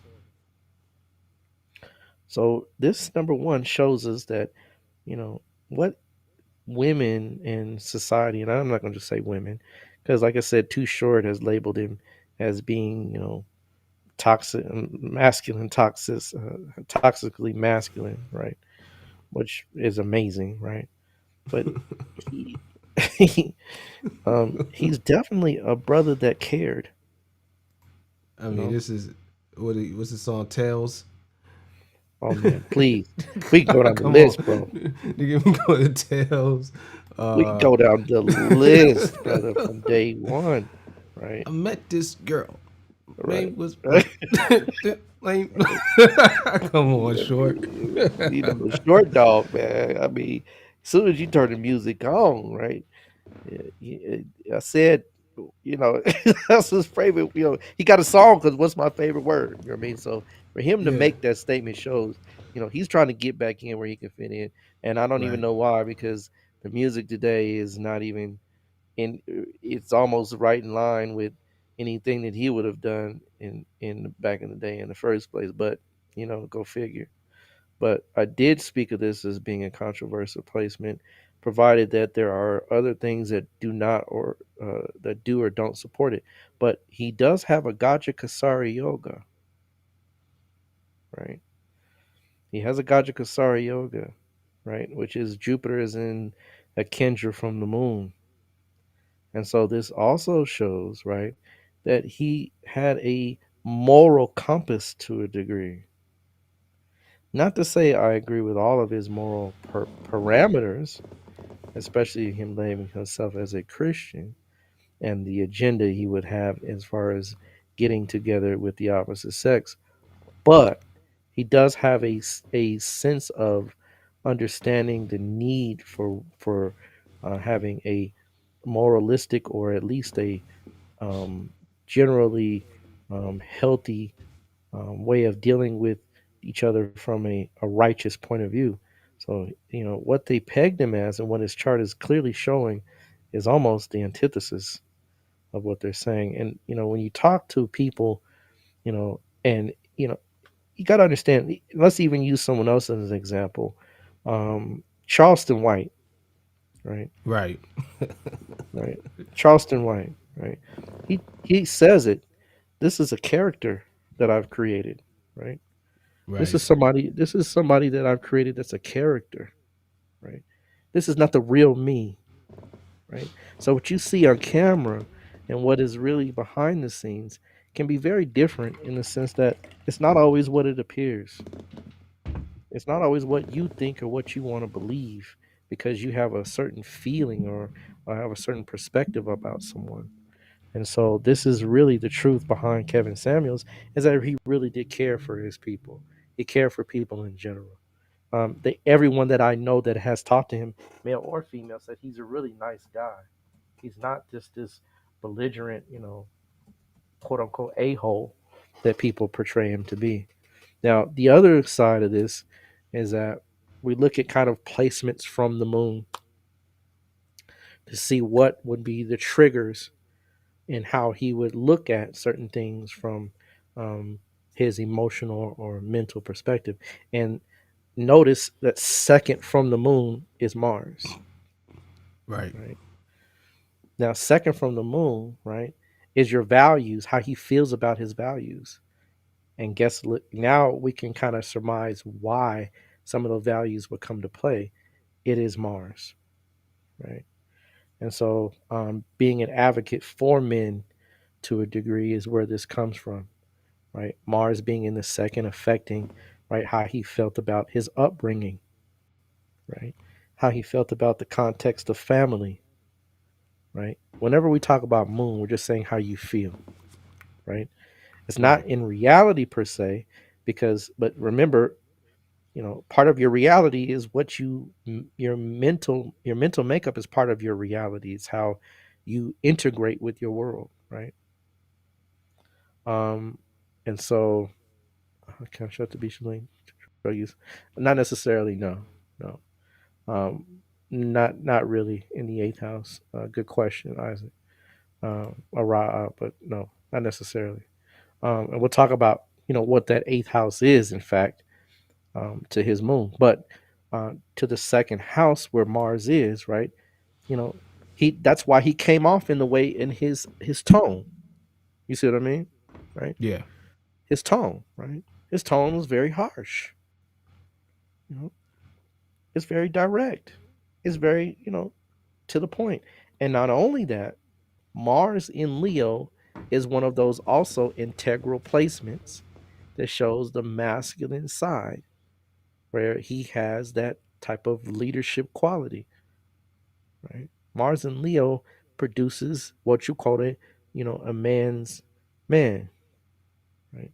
So this number one shows us that, what women in society, and I'm not going to just say women, because like I said, Too Short has labeled him as being, toxic, masculine, toxically masculine, right? Which is amazing, right? But he, he's definitely a brother that cared, I you mean, know. this is what's the song Tales? Oh man, please, we can go down the Come on, list, bro. nigga, we go to Tales. We can Uh, go down the list, brother, from day one, right? I met this girl. Right. Name was Right. like, Right. come on, short. The short dog, man. I mean, as soon as you turn the music on, right? I said, that's his favorite. He got a song because what's my favorite word? You know what I mean? So for him to Yeah. make that statement shows, he's trying to get back in where he can fit in. And I don't even Right. know why, because the music today is not even in. It's almost right in line with anything that he would have done in back in the day in the first place. But go figure. But I did speak of this as being a controversial placement, provided that there are other things that do not or that do or don't support it. But he does have a Gajah Kasari Yoga, right? He has a Gajah Kasari Yoga, right? Which is Jupiter is in a Kendra from the moon. And so this also shows, right, that he had a moral compass to a degree. Not to say I agree with all of his moral parameters, especially him naming himself as a Christian and the agenda he would have as far as getting together with the opposite sex. But he does have a sense of understanding the need for having a moralistic or at least a um, generally healthy way of dealing with each other from a righteous point of view. So, what they pegged him as and what his chart is clearly showing is almost the antithesis of what they're saying. And, when you talk to people, and, you got to understand, let's even use someone else as an example. Charleston White, right? Right. Right. Charleston White, right? He says it. This is a character that I've created, right? Right. This is somebody that I've created that's a character, right? This is not the real me, right? So what you see on camera and what is really behind the scenes can be very different in the sense that it's not always what it appears. It's not always what you think or what you want to believe because you have a certain feeling or have a certain perspective about someone. And so this is really the truth behind Kevin Samuels is that he really did care for his people. He cared for people in general. Everyone that I know that has talked to him, male or female, said he's a really nice guy. He's not just this belligerent, quote unquote a hole that people portray him to be. Now, the other side of this is that we look at kind of placements from the moon to see what would be the triggers and how he would look at certain things from um, his emotional or mental perspective. And notice that second from the moon is Mars, Right. right? Now, second from the moon, right, is your values, how he feels about his values. And now we can kind of surmise why some of those values would come to play. It is Mars, right? And so being an advocate for men to a degree is where this comes from, right? Mars being in the second, affecting, right, how he felt about his upbringing, right? How he felt about the context of family, right? Whenever we talk about moon, we're just saying how you feel, right? It's not Right. in reality per se, but remember, part of your reality is what your mental makeup is part of your reality. It's how you integrate with your world, right? Um, and so, can I shut the beach lane? Use not necessarily, no. Um, not really in the eighth house. Good question, Isaac. But no, not necessarily. And we'll talk about what that eighth house is, in fact, to his moon, but to the second house where Mars is, right? You know, that's why he came off in the way in his tone. You see what I mean, right? Yeah. His tone, right? His tone was very harsh. You know, it's very direct. It's very to the point. And not only that, Mars in Leo is one of those also integral placements that shows the masculine side where he has that type of leadership quality, right? Mars in Leo produces what you call a man's man, right?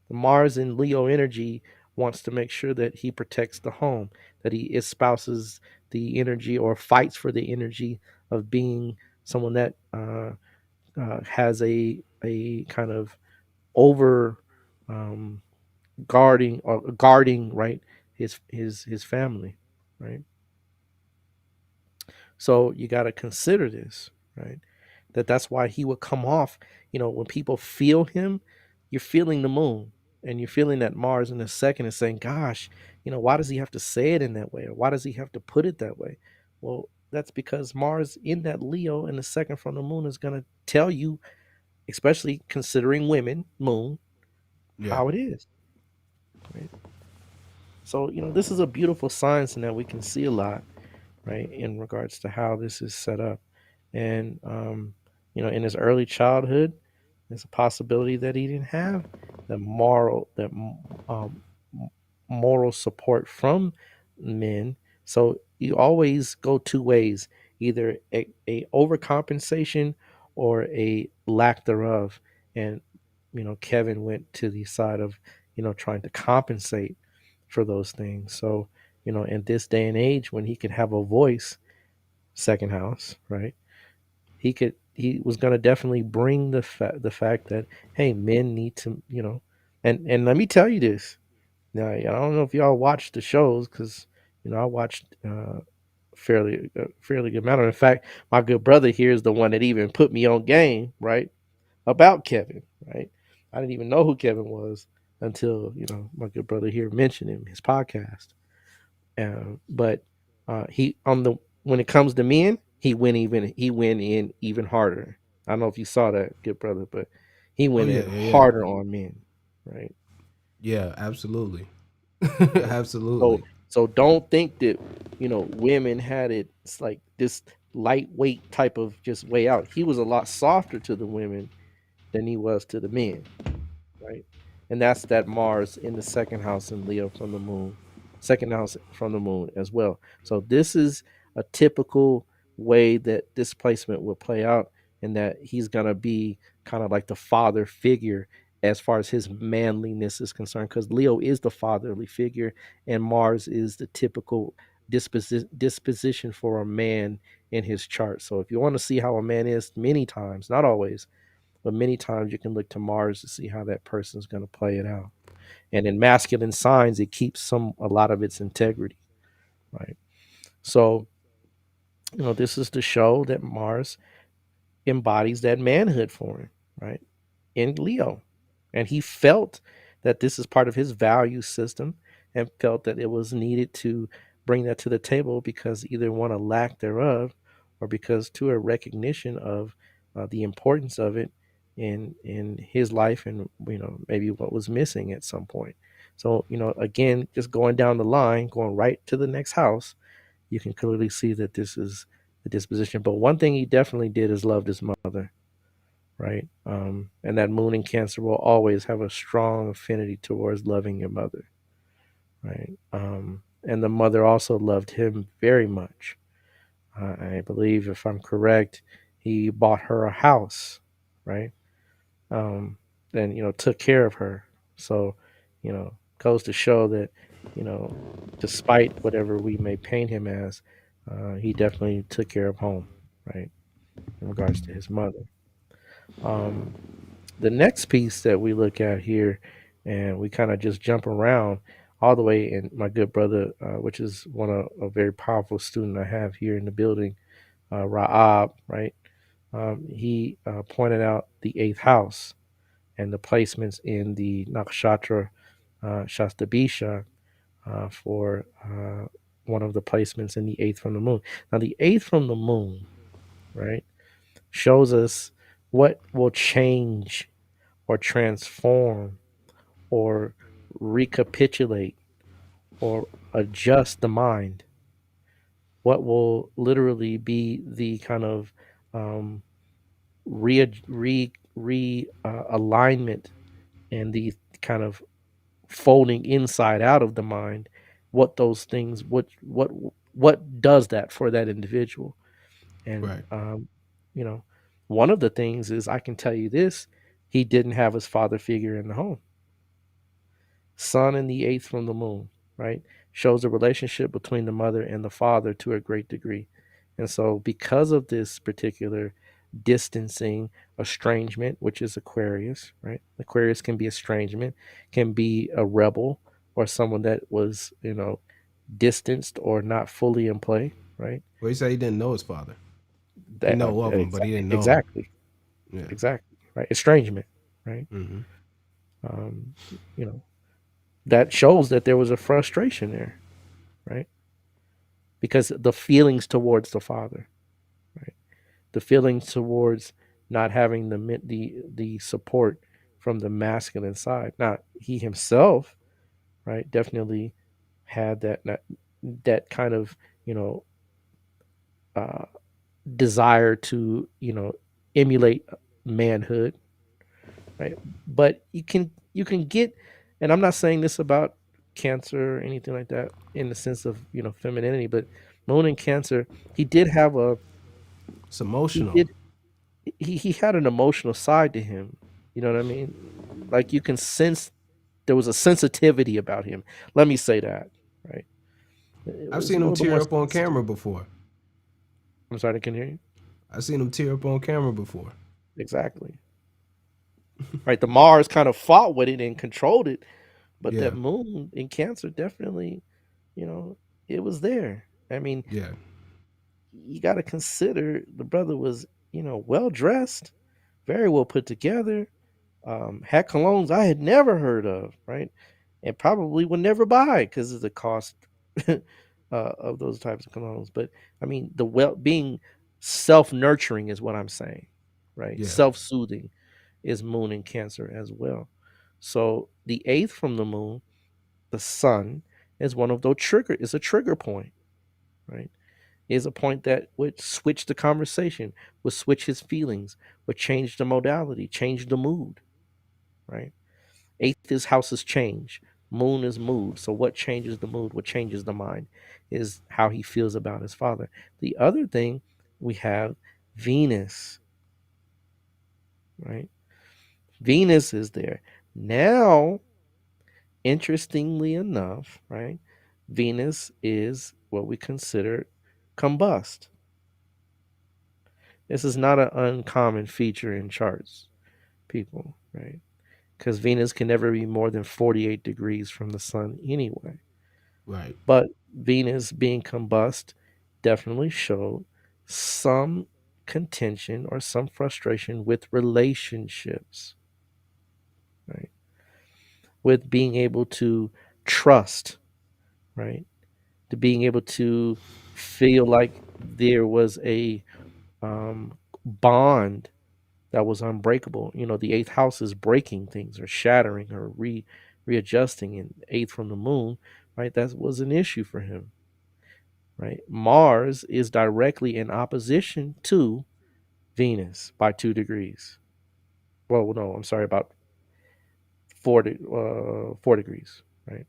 The Mars in Leo energy wants to make sure that he protects the home, that he espouses the energy or fights for the energy of being someone that has a kind of over um, guarding right his family, right. So you got to consider this, right. That's why he would come off. When people feel him, you're feeling the moon, and you're feeling that Mars in a second and saying, "Gosh, why does he have to say it in that way, or why does he have to put it that way?" Well, that's because Mars in that Leo in the second from the moon is going to tell you, especially considering women, moon, Yeah. how it is. Right. So this is a beautiful science, and that we can see a lot, right, in regards to how this is set up. And in his early childhood, there's a possibility that he didn't have the um, moral support from men. So you always go two ways: either a overcompensation or a lack thereof. And Kevin went to the side of trying to compensate for those things. So in this day and age, when he could have a voice, second house, right? He was going to definitely bring the fact that, hey, men need to, and let me tell you this. Now, I don't know if y'all watched the shows, because I watched fairly good amount. In fact, my good brother here is the one that even put me on game, right, about Kevin, right? I didn't even know who Kevin was until my good brother here mentioned him, his podcast. But he on the when it comes to men, he went in even harder. I don't know if you saw that, good brother, but he Oh went yeah, in yeah, yeah. harder on men, right? Yeah, absolutely. Right. So Absolutely. so don't think that women had it. It's like this lightweight type of just way out. He was a lot softer to the women than he was to the men, right? And that's that Mars in the second house in Leo from the moon, second house from the moon as well. So this is a typical way that this placement will play out, and that he's gonna be kind of like the father figure as far as his manliness is concerned, because Leo is the fatherly figure, and Mars is the typical disposition for a man in his chart. So if you want to see how a man is, many times, not always, but many times, you can look to Mars to see how that person's going to play it out. And in masculine signs, it keeps a lot of its integrity, right? So, this is to show that Mars embodies that manhood for him, right? In Leo. And he felt that this is part of his value system, and felt that it was needed to bring that to the table, because either one, a lack thereof, or because to a recognition of the importance of it in his life, and maybe what was missing at some point. So again, just going down the line, going right to the next house, you can clearly see that this is the disposition. But one thing he definitely did is loved his mother, right? And that moon in Cancer will always have a strong affinity towards loving your mother, right? And the mother also loved him very much. I believe, if I'm correct, he bought her a house, right? And took care of her. So, goes to show that, you know, despite whatever we may paint him as, he definitely took care of home, right? In regards to his mother. Um, the next piece that we look at here, and we kind of just jump around all the way, and my good brother, which is one of a very powerful student I have here in the building, Raab, right? He pointed out the eighth house and the placements in the nakshatra Shastabisha for one of the placements in the eighth from the moon. Now, the eighth from the moon, right, shows us what will change or transform or recapitulate or adjust the mind. What will literally be the kind of um, alignment, and the kind of folding inside out of the mind. What those things, what does that for that individual? And Right. you know, one of the things is, I can tell you this: he didn't have his father figure in the home. Sun in the eighth from the moon, right? Shows the relationship between the mother and the father to a great degree. And so, because of this particular distancing, estrangement, which is Aquarius, right? Aquarius can be estrangement, can be a rebel, or someone that was, distanced or not fully in play, right? Well, he said he didn't know his father. He That know of them, but he didn't know them. exactly, Yeah. exactly, right. Estrangement, right. Mm-hmm. Um, you know, that shows that there was a frustration there, right? Because the feelings towards the father, right? The feelings towards not having the support from the masculine side. Now he himself, right, definitely had that kind of, you know, uh, desire to, you know, emulate manhood, right? But you can get, and I'm not saying this about Cancer or anything like that in the sense of, you know, femininity, but Moon and Cancer, he did have a It's he emotional. did he had an emotional side to him. You know what I mean? Like you can sense there was a sensitivity about him. Let me say that, right? It I've was a seen him little bit tear more up on sensitive. camera before. I'm sorry, I can hear you. I've seen him tear up on camera before. Exactly. Right. The Mars kind of fought with it and controlled it, but that Yeah. Moon in Cancer definitely, you know, it was there. I mean, Yeah. you got to consider the brother was, you know, well dressed, very well put together, had colognes I had never heard of, right? And probably would never buy because of the cost of those types of colognes. But I mean, the well being self nurturing is what I'm saying, right? Yeah. Self soothing is Moon in Cancer as well. So the eighth from the Moon, the Sun, is one of those trigger. Is a trigger point, right? Is a point that would switch the conversation, would switch his feelings, would change the modality, change the mood, right? Eighth is houses change. Moon is mood. So what changes the mood? What changes the mind is how he feels about his father. The other thing we have Venus, right? Venus is there. Now, interestingly enough, right? Venus is what we consider combust. This is not an uncommon feature in charts, people, right? Because Venus can never be more than 48 degrees from the sun anyway. Right. But Venus being combust definitely showed some contention or some frustration with relationships, right? With being able to trust, right? To being able to feel like there was a bond that was unbreakable. You know, the eighth house is breaking things or shattering or readjusting, and eighth from the moon, right? That was an issue for him, right? Mars is directly in opposition to Venus by 2 degrees. Well, no, I'm sorry, about 4 degrees, right?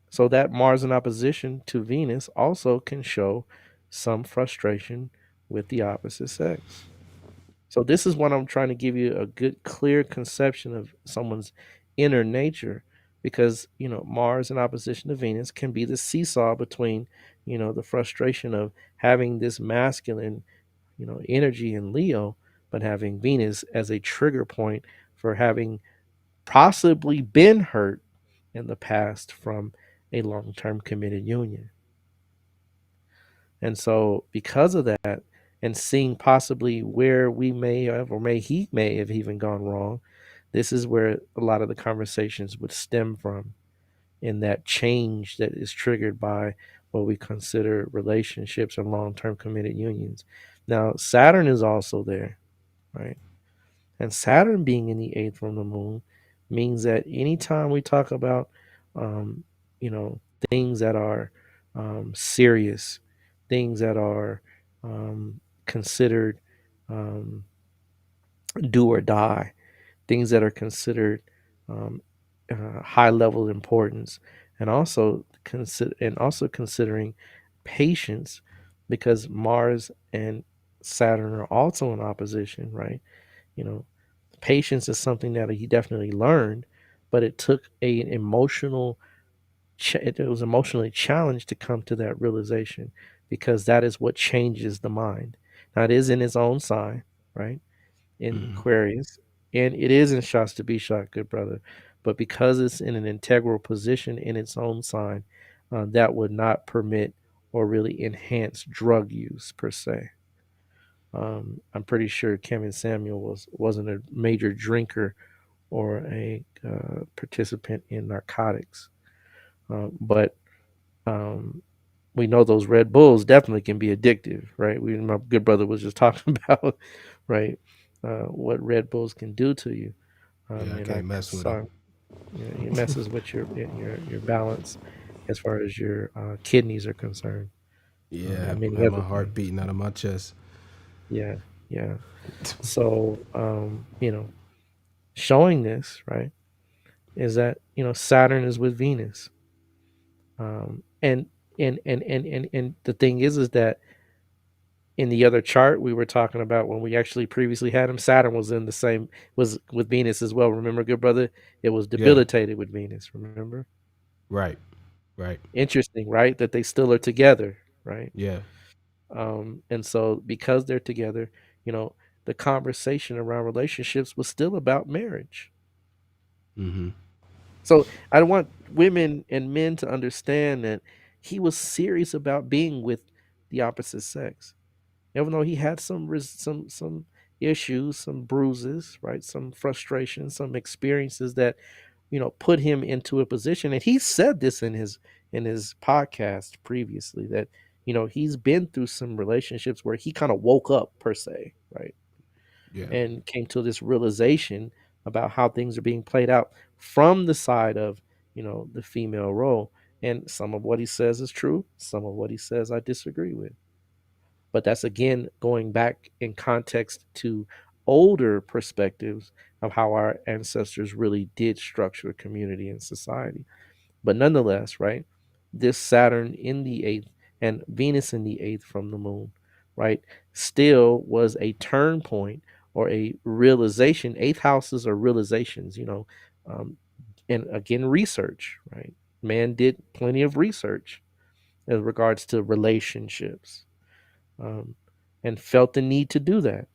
So that Mars in opposition to Venus also can show some frustration with the opposite sex. So this is what I'm trying to give you a good, clear conception of someone's inner nature, because you know Mars in opposition to Venus can be the seesaw between, you know, the frustration of having this masculine, you know, energy in Leo, but having Venus as a trigger point for having possibly been hurt in the past from a long-term committed union. And so, because of that, and seeing possibly where we may have, or he may have even gone wrong, this is where a lot of the conversations would stem from, in that change that is triggered by what we consider relationships and long term committed unions. Now, Saturn is also there, right? And Saturn being in the eighth from the moon means that anytime we talk about, um, you know, things that are serious, things that are considered um, do or die, things that are considered high level importance, and also considering patience, because Mars and Saturn are also in opposition, right? You know, patience is something that he definitely learned, but it took an emotional it was emotionally challenged to come to that realization, because that is what changes the mind. Now it is in its own sign, right, in Mm-hmm. Aquarius, and it is in Shasta Bishak, good brother, but because it's in an integral position in its own sign, that would not permit or really enhance drug use per se. I'm pretty sure Kevin Samuel wasn't a major drinker or a participant in narcotics, but um, we know those Red Bulls definitely can be addictive, right? My good brother was just talking about, right, what Red Bulls can do to you. Yeah, I And I can't mess with them. saw, it messes with your balance as far as your kidneys are concerned, Yeah, and many have my other heart things. beating out of my chest. Yeah, yeah. So, showing this, right, is that Saturn is with Venus, and and the thing is that in the other chart we were talking about when we actually previously had him, Saturn was in the same was with Venus as well. Remember, good brother, it was Yeah, debilitated with Venus. Remember, right, right. interesting, right? That they still are together, right? Yeah, And so because they're together, you know, the conversation around relationships was still about marriage. mm-hmm. So I want women and men to understand that he was serious about being with the opposite sex, even though he had some issues, some bruises, right, some frustrations, some experiences that put him into a position. And he said this in his podcast previously that he's been through some relationships where he kind of woke up per se, right, Yeah, and came to this realization about how things are being played out from the side of the female role. And some of what he says is true, some of what he says I disagree with, but that's again going back in context to older perspectives of how our ancestors really did structure community and society. But nonetheless, right, this Saturn in the eighth and Venus in the eighth from the moon, right, still was a turn point or a realization. Eighth houses are realizations, um, and again, research, right? Man did plenty of research in regards to relationships, um, and felt the need to do that.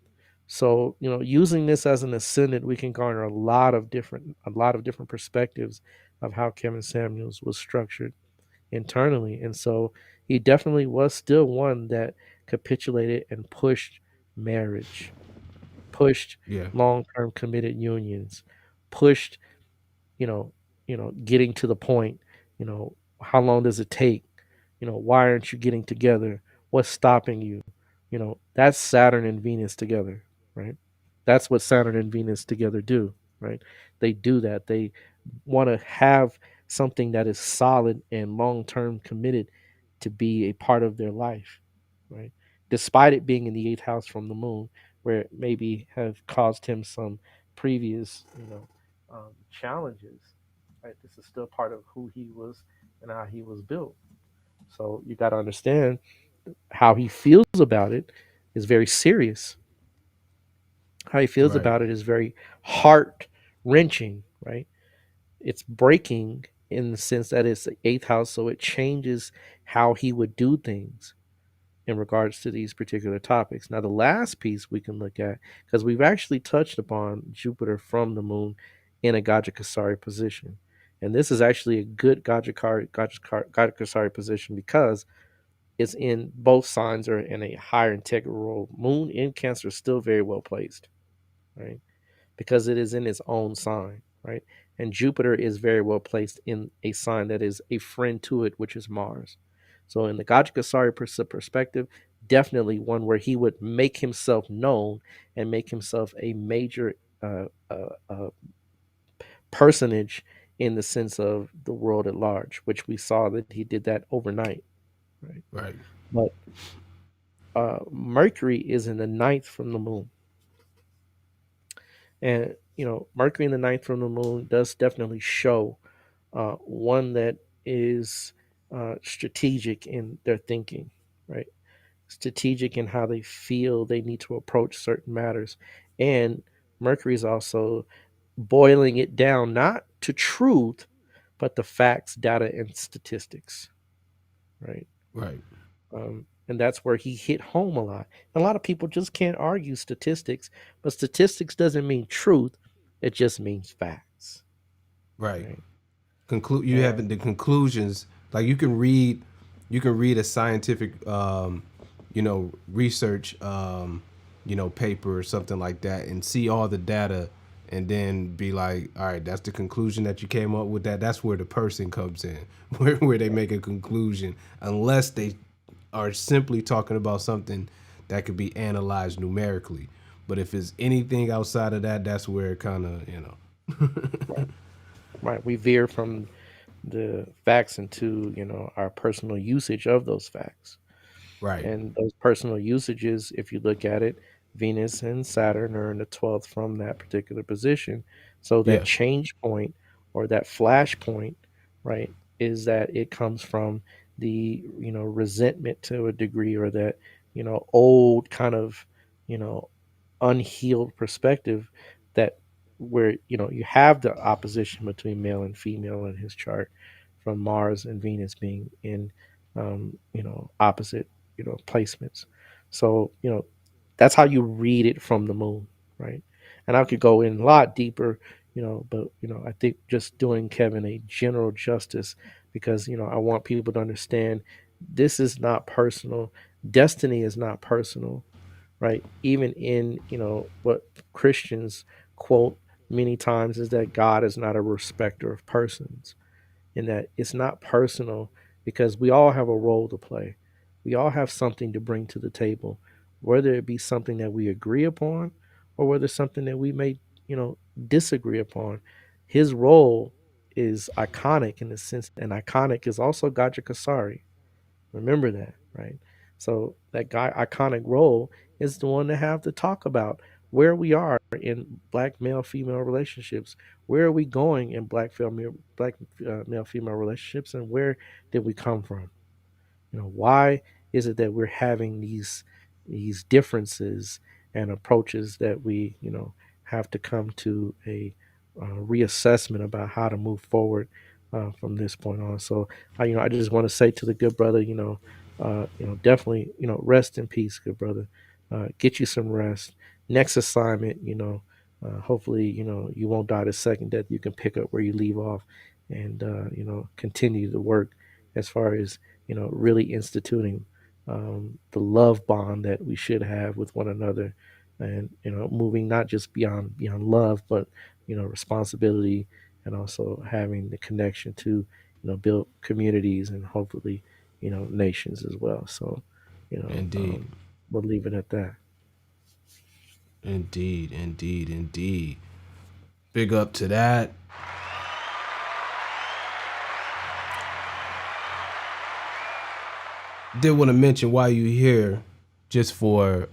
So, using this as an ascendant, we can garner a lot of different perspectives of how Kevin Samuels was structured internally. And so he definitely was still one that capitulated and pushed marriage, pushed yeah, long-term committed unions, pushed, you know, getting to the point, how long does it take? Why aren't you getting together? What's stopping you? That's Saturn and Venus together, right? That's what Saturn and Venus together do, right? They do that. They want to have something that is solid and long term committed to be a part of their life, right? Despite it being in the eighth house from the moon, where it maybe have caused him some previous, challenges, right? This is still part of who he was and how he was built. So you got to understand how he feels about it is very serious. How he feels right, about it is very heart wrenching, right? It's breaking in the sense that it's the eighth house, so it changes how he would do things in regards to these particular topics. Now, the last piece we can look at, because we've actually touched upon Jupiter from the moon in a Gajah position. And this is actually a good Gajah position because it's in both signs are in a higher integral role. Moon in Cancer is still very well placed, right? Because it is in its own sign, right? And Jupiter is very well placed in a sign that is a friend to it, which is Mars. So, in the Gajah perspective, definitely one where he would make himself known and make himself a major personage in the sense of the world at large, which we saw that he did that overnight, right? right, But Mercury is in the ninth from the moon. And, Mercury in the ninth from the moon does definitely show one that is strategic in their thinking, right? Strategic in how they feel they need to approach certain matters. And Mercury is also boiling it down, not to truth, but the facts, data, and statistics, right? right, And that's where he hit home a lot. A lot of people just can't argue statistics, but statistics doesn't mean truth; it just means facts, right. right? Conclude. You And have the conclusions. Like you can read a scientific, research. paper or something like that and see all the data and then be like, all right, that's the conclusion that you came up with. That's where the person comes in, where they make a conclusion, unless they are simply talking about something that could be analyzed numerically. But if it's anything outside of that, that's where it kind of, Right. Right. We veer from the facts into, our personal usage of those facts. right. And those personal usages, if you look at it, Venus and Saturn are in the 12th from that particular position. So that Yeah. change point or that flash point, right, is that it comes from the, resentment to a degree, or that, old kind of, you know, unhealed perspective, that where, you have the opposition between male and female in his chart, from Mars and Venus being in, opposite, placements. So, that's how you read it from the moon, right? And I could go in a lot deeper, but I think just doing Kevin a general justice, because I want people to understand this is not personal. Destiny is not personal, right? Even in, what Christians quote many times, is that God is not a respecter of persons, in that it's not personal, because we all have a role to play. We all have something to bring to the table, whether it be something that we agree upon, or whether it's something that we may, disagree upon. His role is iconic in the sense, and iconic is also Gaja Kasari. Remember that, right? So that guy iconic role is the one to have to talk about where we are in black male female relationships. Where are we going in black male female relationships, and where did we come from? Why is it that we're having these differences and approaches, that we have to come to a reassessment about how to move forward from this point on. So I just want to say to the good brother, definitely, rest in peace, good brother. Get you some rest. Next assignment, hopefully, you won't die the second death. You can pick up where you leave off, and continue the work as far as really instituting the love bond that we should have with one another, and moving not just beyond love, but responsibility, and also having the connection to build communities, and hopefully nations as well. So you know Indeed. um, we'll leave it at that. Indeed. Indeed. Indeed. Big up to that. Did want to mention why you here, just for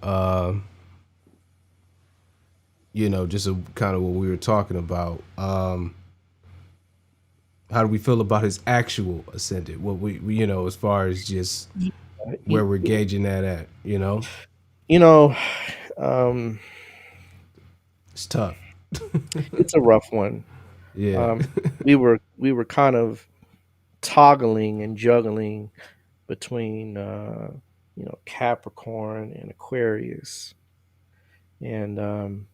just a, kind of what we were talking about. How do we feel about his actual ascendant? What as far as just Yeah, where we're gauging that at. you know um, It's tough. it's a rough one. Yeah. um, we were kind of toggling and juggling between Capricorn and Aquarius. And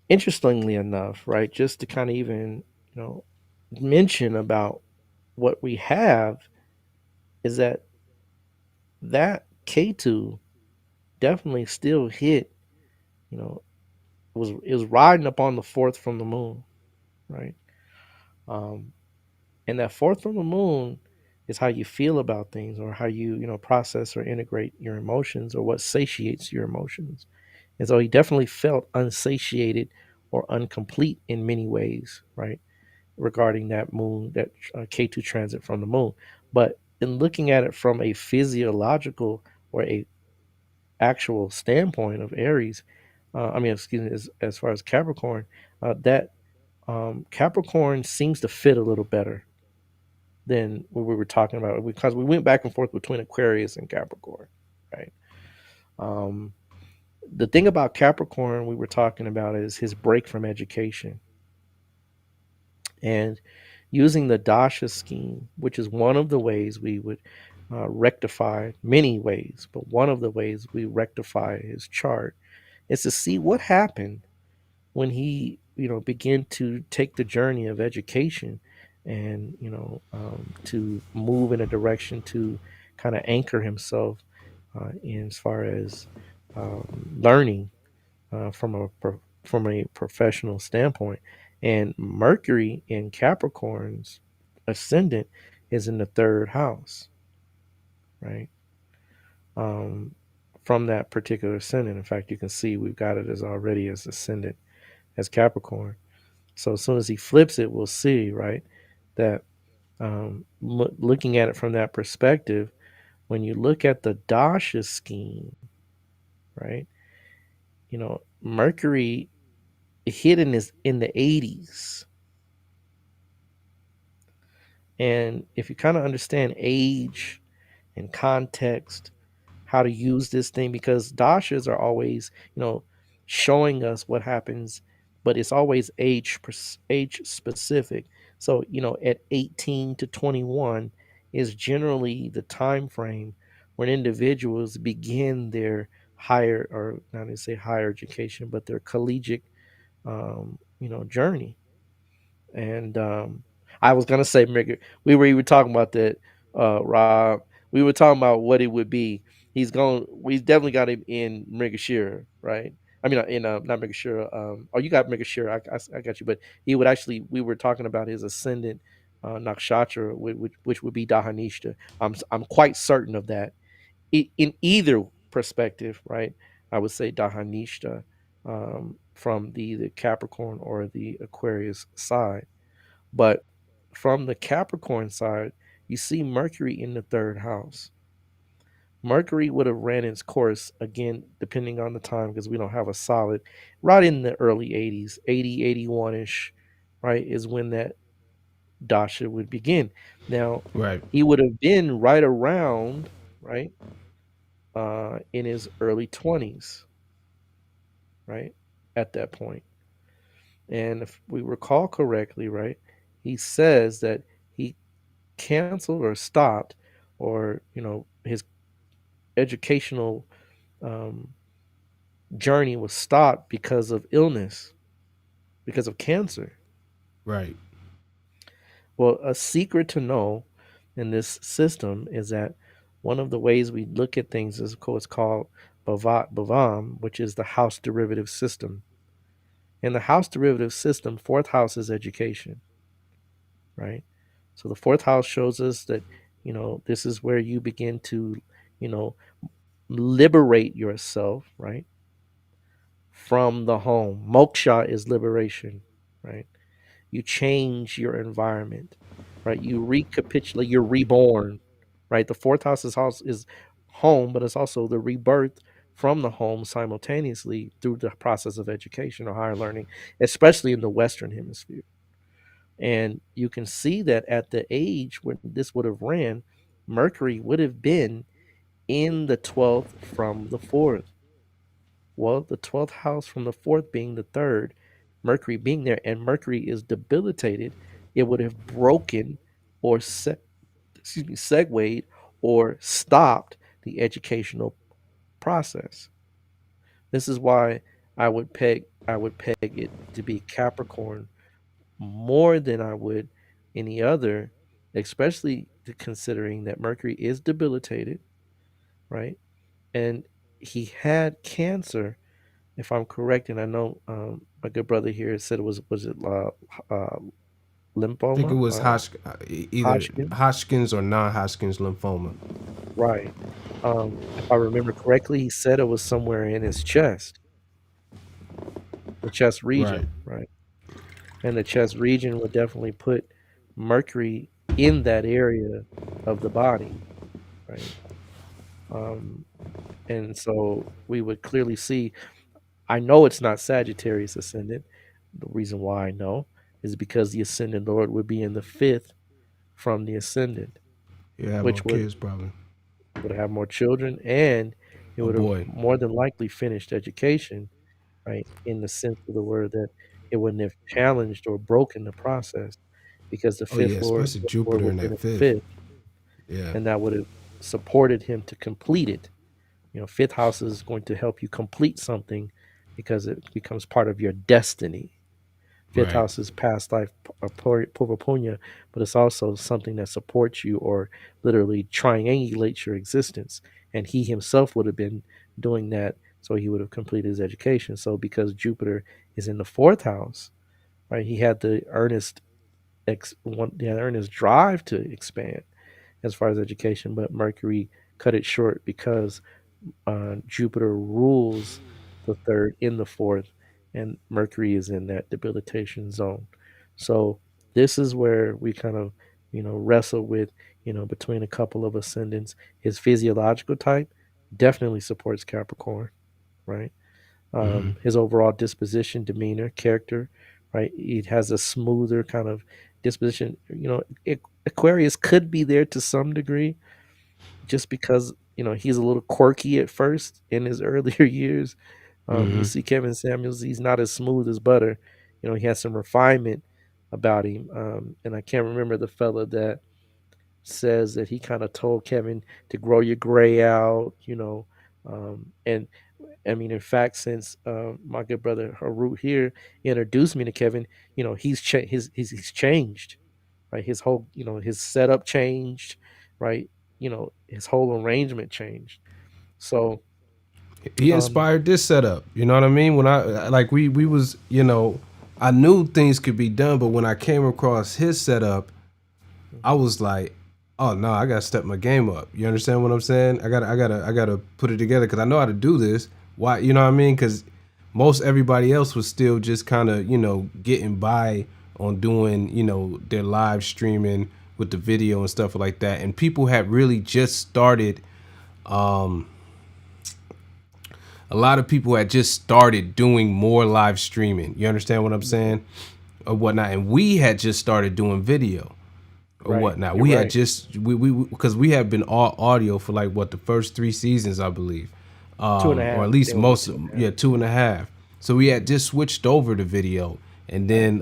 interestingly enough, right, just to kind of even mention about what we have, is that K2 definitely still hit, you know, was riding up on the fourth from the moon, right? Um, and that fourth from the moon is how you feel about things, or how you process or integrate your emotions, or what satiates your emotions. And so he definitely felt unsatiated or incomplete in many ways, right? Regarding that moon, that K2 transit from the moon. But in looking at it from a physiological or a actual standpoint of Aries, I mean, excuse me, as far as Capricorn, that Capricorn seems to fit a little better than what we were talking about, because we went back and forth between Aquarius and Capricorn, right? Um, the thing about Capricorn we were talking about is his break from education, and using the Dasha scheme, which is one of the ways we would rectify, many ways, but one of the ways we rectify his chart is to see what happened when he began to take the journey of education, and to move in a direction to kind of anchor himself in, as far as learning from a professional standpoint. And Mercury in Capricorn's ascendant is in the third house, right? Um, from that particular ascendant. In fact, you can see we've got it as already as ascendant as Capricorn. So as soon as he flips it, we'll see, right, that looking at it from that perspective, when you look at the dasha scheme, right, Mercury hidden is in the 80s. And if you kind of understand age and context, how to use this thing, because dashas are always, showing us what happens, but it's always age specific. So, at 18 to 21 is generally the time frame when individuals begin their higher, or not to say higher education, but their collegiate, journey. And I was gonna say, we were even talking about that, Rob. We were talking about what it would be. We definitely got him in Megashira, right? I mean, in not Megashira. Oh, you got Megashira. I got you. But he would actually. We were talking about his ascendant nakshatra, which would be Dahanishta. I'm quite certain of that. In either perspective, right? I would say Dahanishta, from the Capricorn or the Aquarius side. But from the Capricorn side, you see Mercury in the third house. Mercury would have ran its course again, depending on the time, because we don't have a solid, right in the early 80s, 80, 81 ish, right, is when that Dasha would begin. Now, Right. he would have been right around, right, in his early 20s, right, at that point. And if we recall correctly, right, he says that he canceled or stopped, or his educational um, journey was stopped because of illness, because of cancer. Right. Well, a secret to know in this system is that one of the ways we look at things is, of course, called Bhavam, which is the house derivative system. In the house derivative system, fourth house is education, right? So the fourth house shows us that, this is where you begin to, you know, liberate yourself, right, from the home. Moksha is liberation, right? You change your environment, right? You recapitulate, you're reborn, right? The fourth house is home, but it's also the rebirth from the home simultaneously through the process of education or higher learning, especially in the Western hemisphere. And you can see that at the age when this would have ran, Mercury would have been in the 12th from the 4th. Well, the 12th house from the 4th being the 3rd, Mercury being there, and Mercury is debilitated, it would have broken or segued or stopped the educational process. This is why I would peg it to be Capricorn more than I would any other, especially considering that Mercury is debilitated, right? And he had cancer, if I'm correct, and I know my good brother here said it was it uh, I think it lymphoma, was either Hodgkin, Hodgkin's or non-Hodgkin's lymphoma. right? If I remember correctly, he said it was somewhere in his chest, the chest Right. region, right? And the chest region would definitely put Mercury in that area of the body, right? Um, and so we would clearly see. I know it's not Sagittarius ascendant. The reason why I know is because the ascendant Lord would be in the fifth from the ascendant, You have more which would kids, probably. would have more children, and it Oh would have boy. more than likely finished education, right? In the sense of the word that it wouldn't have challenged or broken the process, because the Oh yeah, fifth Lord, especially fifth Lord Jupiter would in have been that in the fifth. fifth, Yeah. and that would have supported him to complete it. Fifth house is going to help you complete something because it becomes part of your destiny. Fifth Right. house is past life, purva punya, but it's also something that supports you or literally triangulates your existence. And he himself would have been doing that So he would have completed his education. So because Jupiter is in the fourth house, right, he had the earnest drive to expand as far as education, but Mercury cut it short because Jupiter rules the third in the fourth, and Mercury is in that debilitation zone. So this is where we kind of, wrestle with, between a couple of ascendants. His physiological type definitely supports Capricorn, right? Mm-hmm. His overall disposition, demeanor, character, right? It has a smoother kind of disposition. Aquarius could be there to some degree, just because he's a little quirky at first in his earlier years. You Mm-hmm. see Kevin Samuels; he's not as smooth as butter. He has some refinement about him. And I can't remember the fella that says that he kind of told Kevin to grow your gray out. And I mean, in fact, since my good brother Harut here introduced me to Kevin, he's changed, right? His whole, his setup changed, right? His whole arrangement changed. So, He um, inspired this setup. You know what I mean? When I like we was, I knew things could be done, but when I came across his setup, I mhm, was like, oh no, I gotta step my game up. You understand what I'm saying? I gotta put it together because I know how to do this. Why? You know what I mean? Because most everybody else was still just kind of getting by on doing their live streaming with the video and stuff like that, and people had really just started. A lot of people had just started doing more live streaming. You understand what I'm mhm, saying? Or whatnot, and we had just started doing video or right, whatnot. you're We had right. just we because we have been all audio for like what the first 3 seasons, I believe, Two and a or half. at I think least it was about most, two and a half. yeah, 2.5. So we had Mhm, just switched over to video, and right. then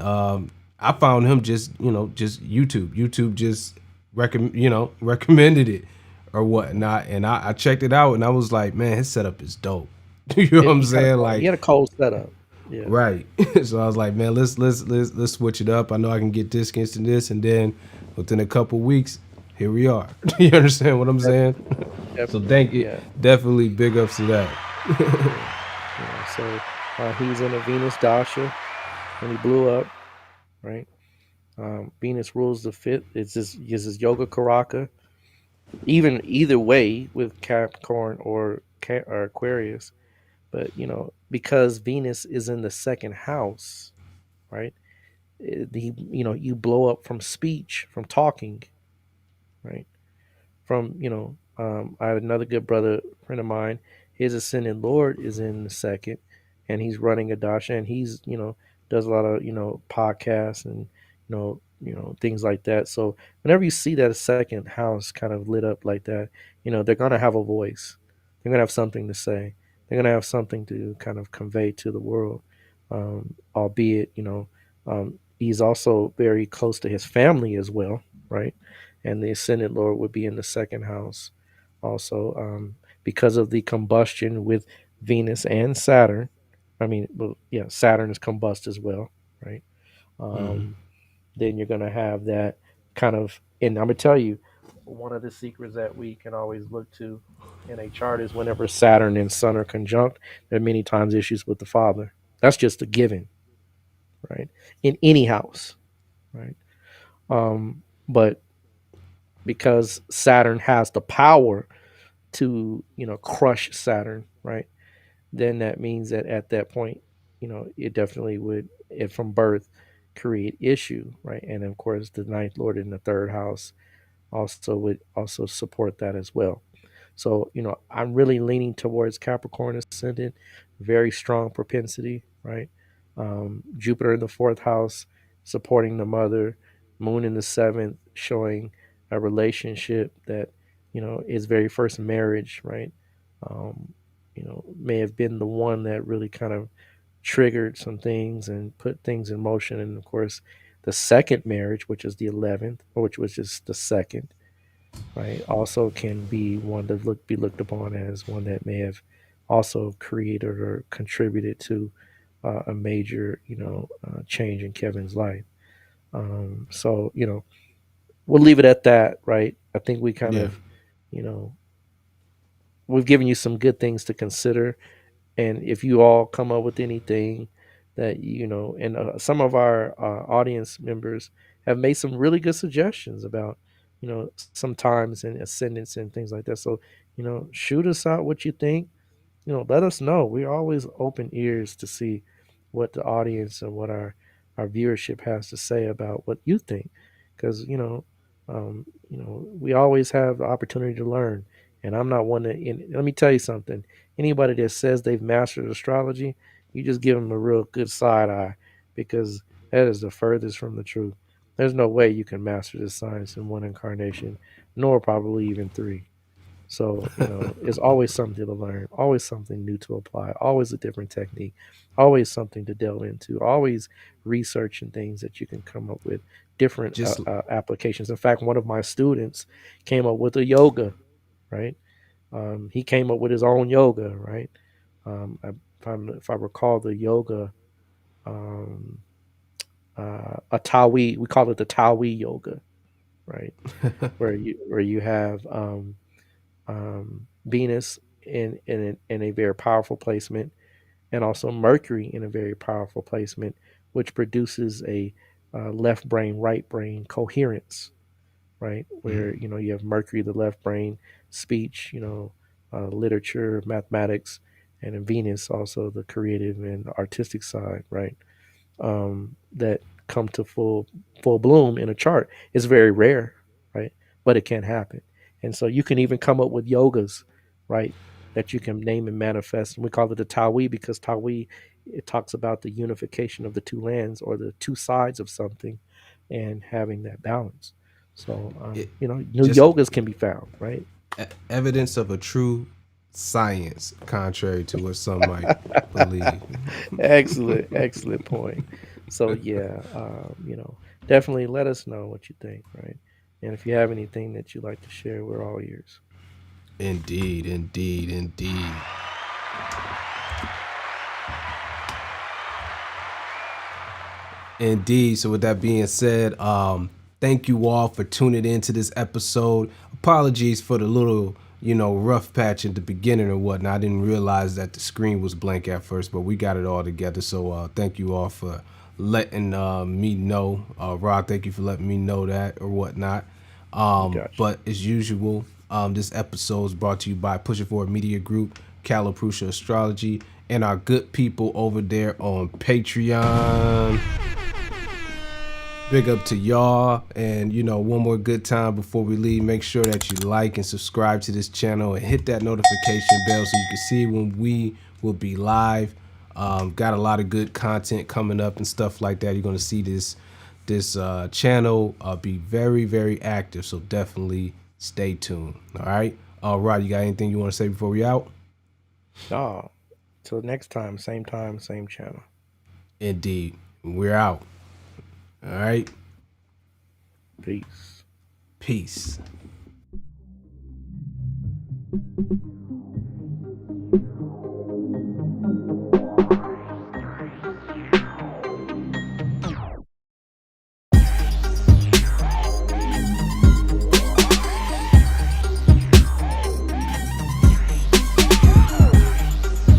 I found him just just YouTube just recommended it or Mhm. whatnot, and I checked it out and I was like, man, his setup is dope. You know what I'm He had a saying? cold. He Like, had a cold setup. Yeah. right. So I was like, man, let's switch it up. I know I can get this against this, and then within a couple weeks, here we are. You understand what I'm saying? Definitely. So Definitely. thank you, Yeah. definitely big ups to that. Yeah. Yeah. So he's in a Venus Dasha when he blew up, right? Venus rules the fifth. It's his Yoga Karaka. Even either way with Capricorn or Aquarius, but because Venus is in the second house, right? You blow up from speech, from talking, right? From I have another good brother friend of mine. His ascendant lord is in the second, and he's running a dasha, and he's does a lot of podcasts and things like that. So whenever you see that second house kind of lit up like that, they're gonna have a voice. They're gonna have something to say. They're gonna have something to kind of convey to the world. Albeit, he's also very close to his family as well, right? And the ascendant lord would be in the second house also, because of the combustion with Venus and Saturn. I mean, well, yeah, Saturn is combust as well, right? um, then you're going to have that kind of, and I'm going to tell you, one of the secrets that we can always look to in a chart is whenever Saturn and Sun are conjunct, there are many times issues with the father. That's just a given, right? In any house, right? But because Saturn has the power to crush Saturn, right? Then that means that at that point, it definitely would, if from birth, create issue, right? And of course, the ninth lord in the third house also would also support that as well. So, I'm really leaning towards Capricorn ascendant, very strong propensity, right? Jupiter in the fourth house, supporting the mother, Moon in the seventh, showing a relationship that, is very first marriage, right? May have been the one that really kind of triggered some things and put things in motion. And of course, the second marriage, which is the 11th, or which was just the second, right, also can be one to be looked upon as one that may have also created or contributed to a major, change in Kevin's life. So, we'll leave it at that, right? I think we kind Yeah. of, you know, we've given you some good things to consider. And if you all come up with anything that, and some of our audience members have made some really good suggestions about, some times and ascendants and things like that. So, shoot us out what you think. Let us know. We're always open ears to see what the audience and what our viewership has to say about what you think, because we always have the opportunity to learn. And I'm not one to. And let me tell you something. Anybody that says they've mastered astrology, you just give them a real good side eye, because that is the furthest from the truth. There's no way you can master this science in one incarnation, nor probably even three. So, it's always something to learn, always something new to apply, always a different technique, always something to delve into, always researching things that you can come up with different Just applications. In fact, one of my students came up with a yoga, right? He came up with his own yoga, right? If I recall the yoga, um, a Tawi, we call it the Tawi yoga, right? Where you have Venus in a very powerful placement, and also Mercury in a very powerful placement, which produces a left brain, right brain coherence, right? Where you have Mercury, the left brain, speech, literature, mathematics, and in Venus also the creative and artistic side, right? That come to full bloom in a chart. It's very rare, right? But it can happen. And so you can even come up with yogas, right? That you can name and manifest. And we call it the Tawi, because Tawi, it talks about the unification of the two lands or the two sides of something and having that balance. So, it, new just yogas can be found, right? evidence of a true science, contrary to what some might believe. Excellent, excellent point. So yeah, definitely let us know what you think, right? And if you have anything that you'd like to share, we're all ears. Indeed, indeed, indeed. Indeed. So with that being said, thank you all for tuning in to this episode. Apologies for the little, rough patch at the beginning or whatnot. I didn't realize that the screen was blank at first, but we got it all together. So thank you all for letting me know. Rod, thank you for letting me know that or whatnot. You got you. But as usual, this episode is brought to you by Push It Forward Media Group, Caliprucia Astrology, and our good people over there on Patreon. Big up to y'all. And, one more good time before we leave. Make sure that you like and subscribe to this channel and hit that notification bell so you can see when we will be live. Got a lot of good content coming up and stuff like that. You're going to see this channel be very, very active. So definitely stay tuned. All right. All right. You got anything you want to say before we out? No. Till next time, same channel. Indeed. We're out. All right. Peace. Peace.